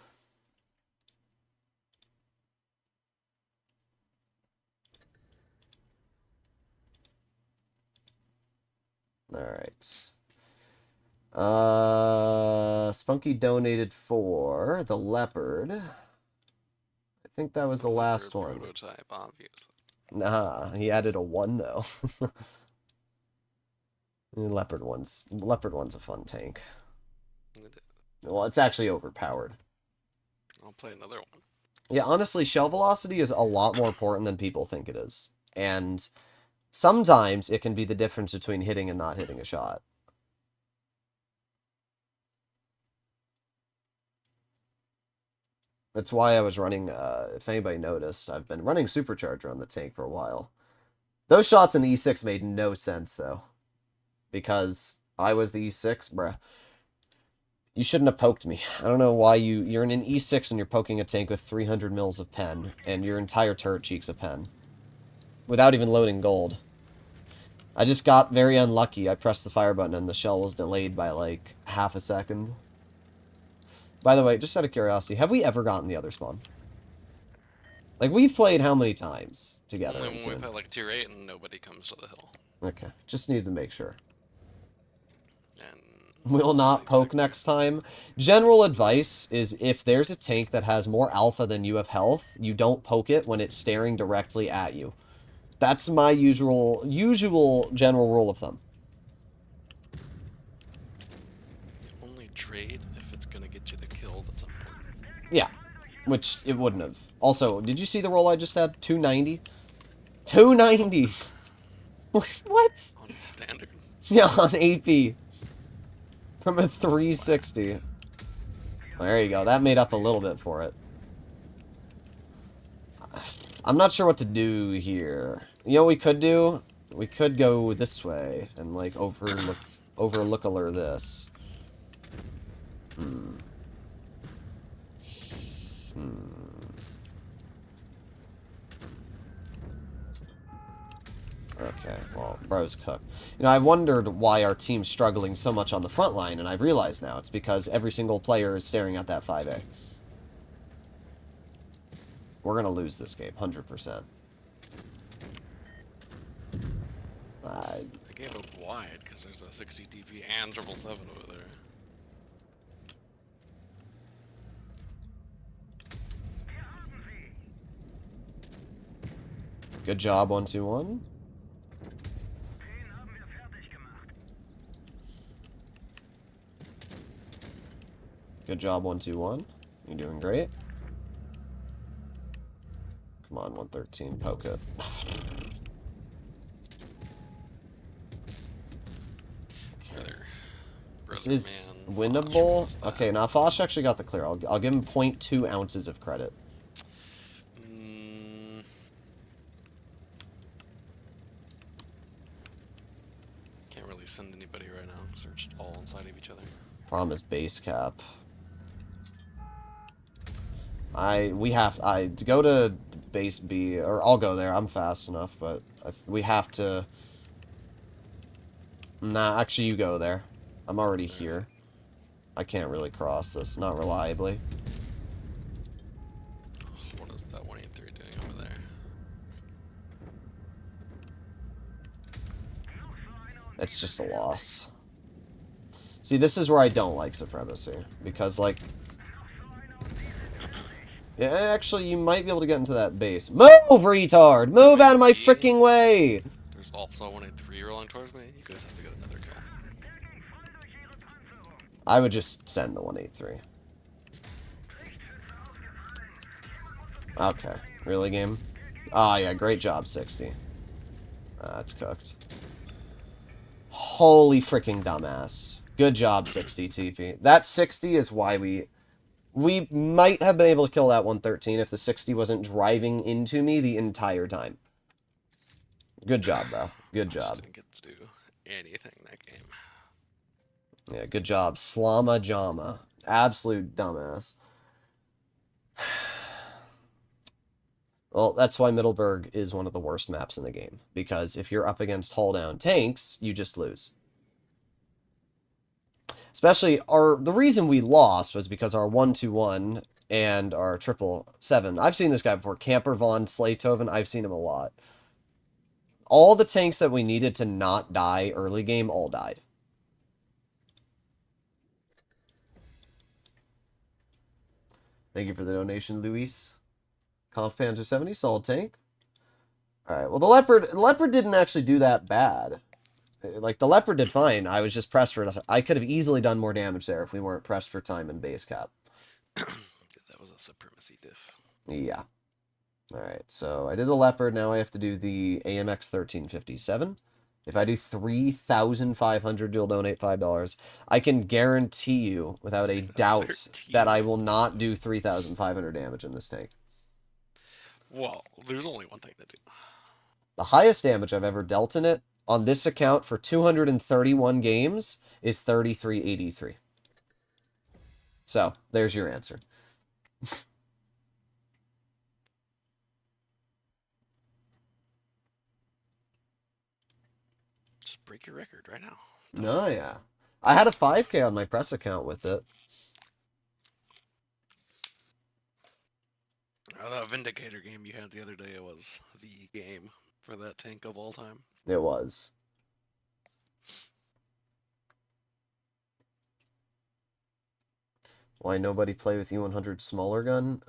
Alright. Spunky donated for the Leopard. I think that was the last one. Prototype, obviously. Nah, he added a 1 though. Leopard one's a fun tank. Well, it's actually overpowered. I'll play another one. Yeah, honestly, shell velocity is a lot more important than people think it is. And sometimes it can be the difference between hitting and not hitting a shot. That's why I was running, if anybody noticed, I've been running Supercharger on the tank for a while. Those shots in the E6 made no sense, though. Because I was the E6, bruh. You shouldn't have poked me. I don't know why you're in an E6 and you're poking a tank with 300 mils of pen, and your entire turret cheeks a pen. Without even loading gold. I just got very unlucky. I pressed the fire button and the shell was delayed by like half a second. By the way, just out of curiosity, have we ever gotten the other spawn? Like, we've played how many times together? Only when we've had like tier 8 and nobody comes to the hill. Okay, just need to make sure. And Will not poke next time. General advice is if there's a tank that has more alpha than you have health, you don't poke it when it's staring directly at you. That's my usual general rule of thumb. only trade if it's gonna get you the kill at some point. Yeah, which it wouldn't have. Also, did you see the roll I just had? 290? 290! What? On standard. Yeah, on AP. From a 360. There you go. That made up a little bit for it. I'm not sure what to do here. You know what we could do? We could go this way and, like, overlook this. Okay, well, bro's cooked. You know, I wondered why our team's struggling so much on the front line, and I've realized now it's because every single player is staring at that 5A. We're gonna lose this game, 100%. I gave up wide because there's a 60 TP and 777 over there. Good job, 1-2-1. Good job, 1-2-1. You're doing great. Come on, 113, poke it. This is winnable. Okay, now Fosh actually got the clear. I'll give him 0.2 ounces of credit. Can't really send anybody right now because they're just all inside of each other. Problem is base cap. I go to base B, or I'll go there. I'm fast enough, but we have to. Nah, actually, you go there. I'm already here. I can't really cross this, not reliably. What is that 183 doing over there? It's just a loss. See, this is where I don't like supremacy, because, like... Yeah, actually, you might be able to get into that base. Move, retard! Move out of my freaking way! There's also a 183 rolling towards me. You guys have to get another kill. I would just send the 183. Okay. Really, game? Ah, yeah, great job, 60. It's cooked. Holy freaking dumbass. Good job, 60 TP. That 60 is why we might have been able to kill that 113 if the 60 wasn't driving into me the entire time. Good job, bro. Good job. Didn't get to do anything that game. Yeah, good job. Slama Jama. Absolute dumbass. Well, that's why Middleburg is one of the worst maps in the game. Because if you're up against hull-down tanks, you just lose. Especially, the reason we lost was because our 1-2-1 and our 777. I've seen this guy before. Camper von Slaytoven. I've seen him a lot. All the tanks that we needed to not die early game all died. Thank you for the donation, Luis. Conf Panzer 70, solid tank. Alright, well, the Leopard didn't actually do that bad. Like, the Leopard did fine. I was just pressed for... I could have easily done more damage there if we weren't pressed for time and base cap. That was a supremacy diff. Yeah. Alright, so I did the Leopard, now I have to do the AMX 1357. If I do 3,500, you'll donate $5. I can guarantee you, without a doubt, that I will not do 3,500 damage in this tank. Well, there's only one thing to do. The highest damage I've ever dealt in it, on this account for 231 games, is 3383. So, there's your answer. Just break your record right now. No, yeah. I had a 5K on my press account with it. Oh, that Vindicator game you had the other day was the game for that tank of all time. It was. Why nobody play with U100 smaller gun?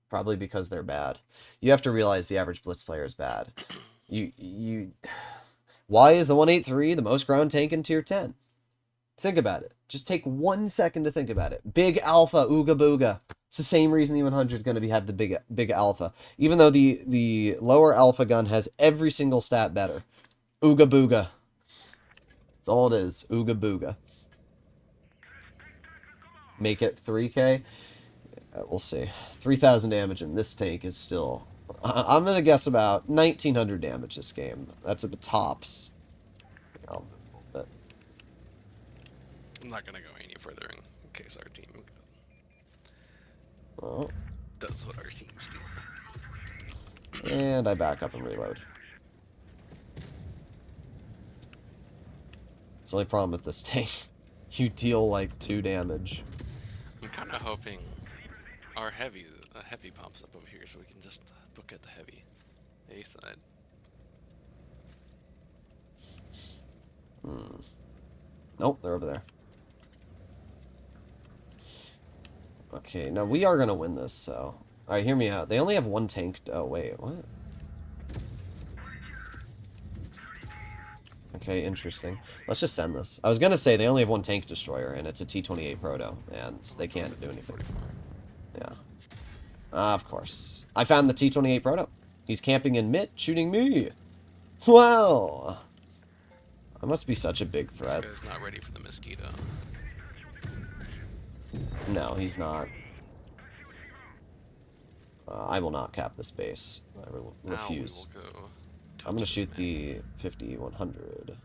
Probably because they're bad. You have to realize the average Blitz player is bad. Why is the 183 the most ground tank in tier 10? Think about it. Just take 1 second to think about it. Big Alpha, Ooga Booga. It's the same reason the 100 is going to have the big Alpha. Even though the lower Alpha gun has every single stat better. Ooga Booga. That's all it is. Ooga Booga. Make it 3K. We'll see. 3,000 damage in this tank is still... I'm going to guess about 1,900 damage this game. That's at the tops. But... I'm not going to go any further in case our team Oh. does what our teams do. And I back up and reload. It's the only problem with this tank. You deal like 2 damage. I'm kind of hoping our heavy pops up over here so we can just book at the heavy A side. Nope, they're over there. Okay, now we are going to win this, so... Alright, hear me out. They only have 1 tank... Oh, wait, what? Okay, interesting. Let's just send this. I was going to say they only have 1 tank destroyer, and it's a T-28 Proto, and they can't do anything. Yeah. Of course. I found the T-28 Proto. He's camping in mid, shooting me. Wow. I must be such a big threat. This guy's not ready for the mosquito. No, he's not. I will not cap this base. I refuse. I'm going to shoot the 50-100.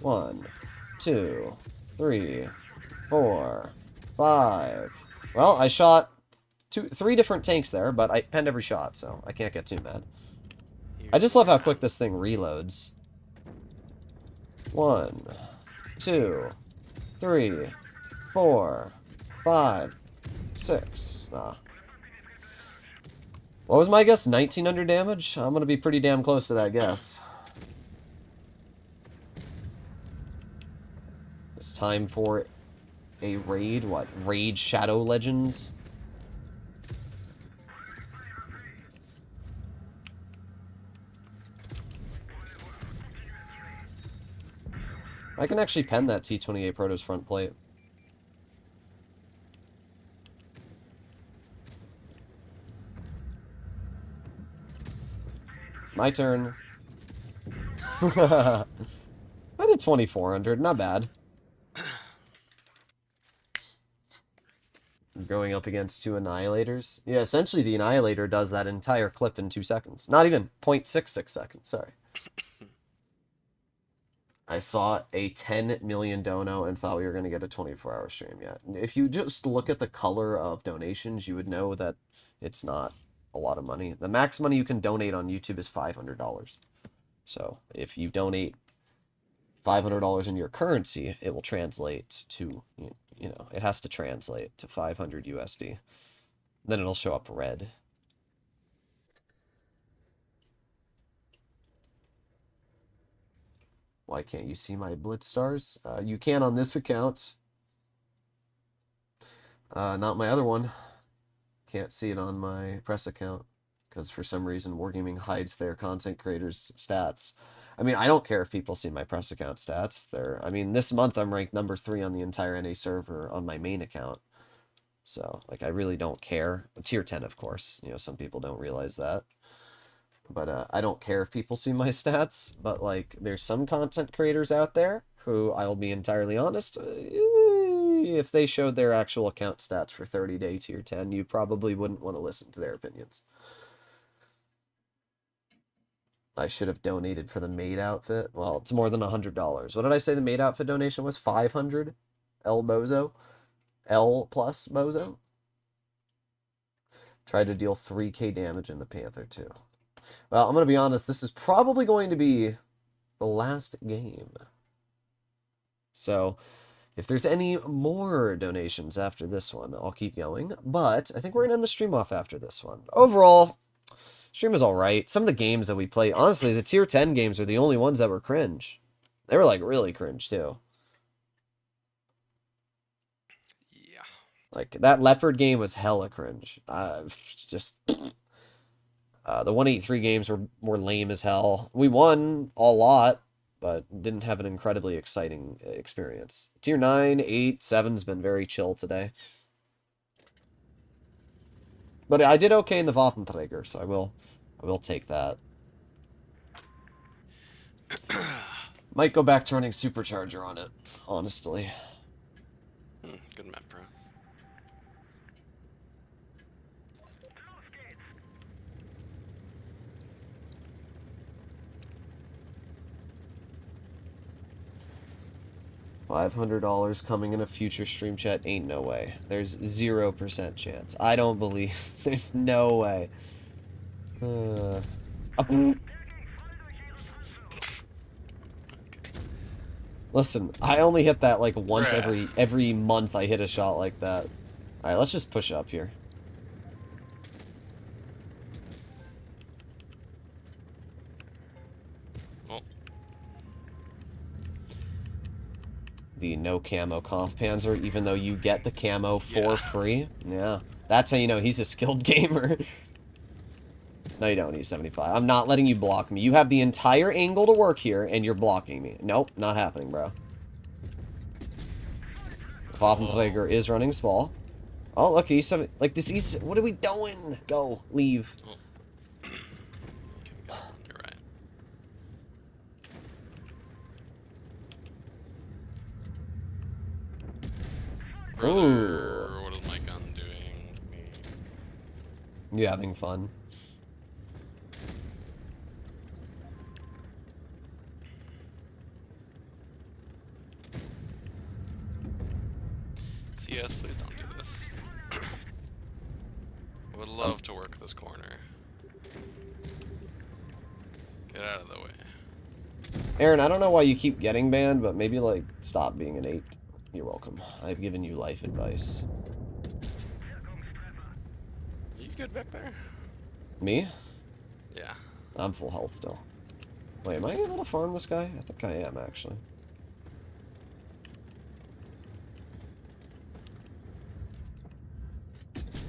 1, 2, 3, 4, 5. Well, I shot 3 different tanks there, but I penned every shot, so I can't get too mad. I just love how quick this thing reloads. 1, 2, 3, 4, 5, 6. What was my guess? 1,900 damage? I'm going to be pretty damn close to that guess. It's time for a raid. What? Raid Shadow Legends? I can actually pen that T-28 Proto's front plate. My turn. I did 2,400, not bad. Going up against 2 Annihilators. Yeah, essentially the Annihilator does that entire clip in 2 seconds. Not even, 0.66 seconds, sorry. I saw a 10 million dono and thought we were going to get a 24-hour stream yet. If you just look at the color of donations, you would know that it's not a lot of money. The max money you can donate on YouTube is $500. So if you donate $500 in your currency, it will translate to, you know, it has to translate to 500 USD. Then it'll show up red. Why can't you see my Blitz stars? You can on this account. Not my other one. Can't see it on my press account because for some reason Wargaming hides their content creators' stats. I mean, I don't care if people see my press account stats. I mean, this month I'm ranked number 3 on the entire NA server on my main account. So, like, I really don't care. Tier 10, of course. You know, some people don't realize that. But I don't care if people see my stats. But, like, there's some content creators out there who, I'll be entirely honest, if they showed their actual account stats for 30-day tier 10, you probably wouldn't want to listen to their opinions. I should have donated for the maid outfit. Well, it's more than $100. What did I say the maid outfit donation was? 500? L Bozo? L plus Bozo? Tried to deal 3k damage in the Panther, too. Well, I'm going to be honest. This is probably going to be the last game. So, if there's any more donations after this one, I'll keep going. But I think we're going to end the stream off after this one. Overall, stream is alright. Some of the games that we play, honestly, the tier 10 games are the only ones that were cringe. They were, like, really cringe, too. Yeah. Like, that Leopard game was hella cringe. Just... the 183 games were lame as hell. We won a lot, but didn't have an incredibly exciting experience. Tier 9, 8, 7's been very chill today. But I did okay in the Waffenträger, so I will take that. Might go back to running Supercharger on it, honestly. Good map press. $500 coming in a future stream chat. Ain't no way. There's 0% chance. I don't believe. There's no way. Listen, I only hit that like once every month. I hit a shot like that. All right, let's just push up here. Oh. The no camo Kampfpanzer, even though you get the camo for free. Yeah, that's how you know he's a skilled gamer. No, you don't. He's 75. I'm not letting you block me. You have the entire angle to work here, and you're blocking me. Nope, not happening, bro. Waffenträger is running small. Oh, look, he's like this. He's what are we doing? Go, leave. Oh. You're right. Brother, what is my gun doing with me? You having fun? CS, please don't do this. I would love to work this corner. Get out of the way. Aaron, I don't know why you keep getting banned, but maybe, like, stop being an ape. You're welcome. I've given you life advice. You good back there? Me? Yeah. I'm full health still. Wait, am I able to farm this guy? I think I am, actually.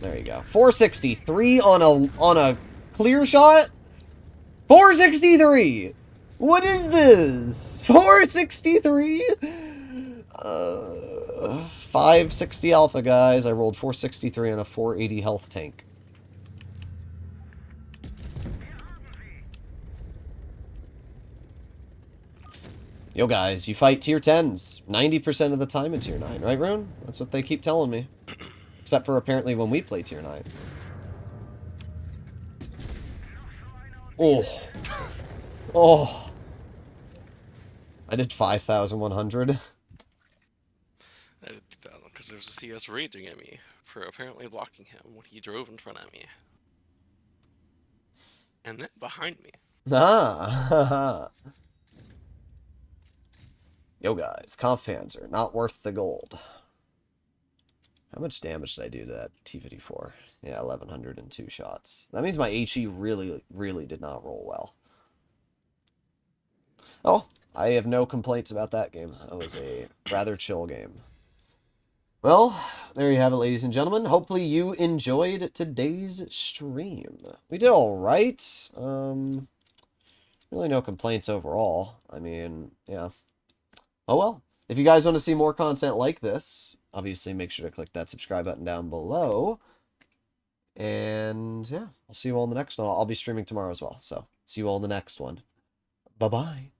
There you go. 463 on a clear shot? 463! What is this? 463? 560 alpha, guys. I rolled 463 on a 480 health tank. Yo, guys, you fight tier 10s 90% of the time in tier 9, right, Rune? That's what they keep telling me. Except for apparently when we play tier 9. Oh. Oh. I did 5,100. I did 2,000 because there was a CS raging at me for apparently blocking him when he drove in front of me. And then behind me. Ah. Yo, guys, Kampfpanzer, not worth the gold. How much damage did I do to that T-54? Yeah, 1,102 shots. That means my HE really, really did not roll well. Oh, I have no complaints about that game. That was a rather chill game. Well, there you have it, ladies and gentlemen. Hopefully you enjoyed today's stream. We did all right. Really no complaints overall. I mean, yeah. Oh well. If you guys want to see more content like this, obviously make sure to click that subscribe button down below. And yeah, I'll see you all in the next one. I'll be streaming tomorrow as well. So see you all in the next one. Bye-bye.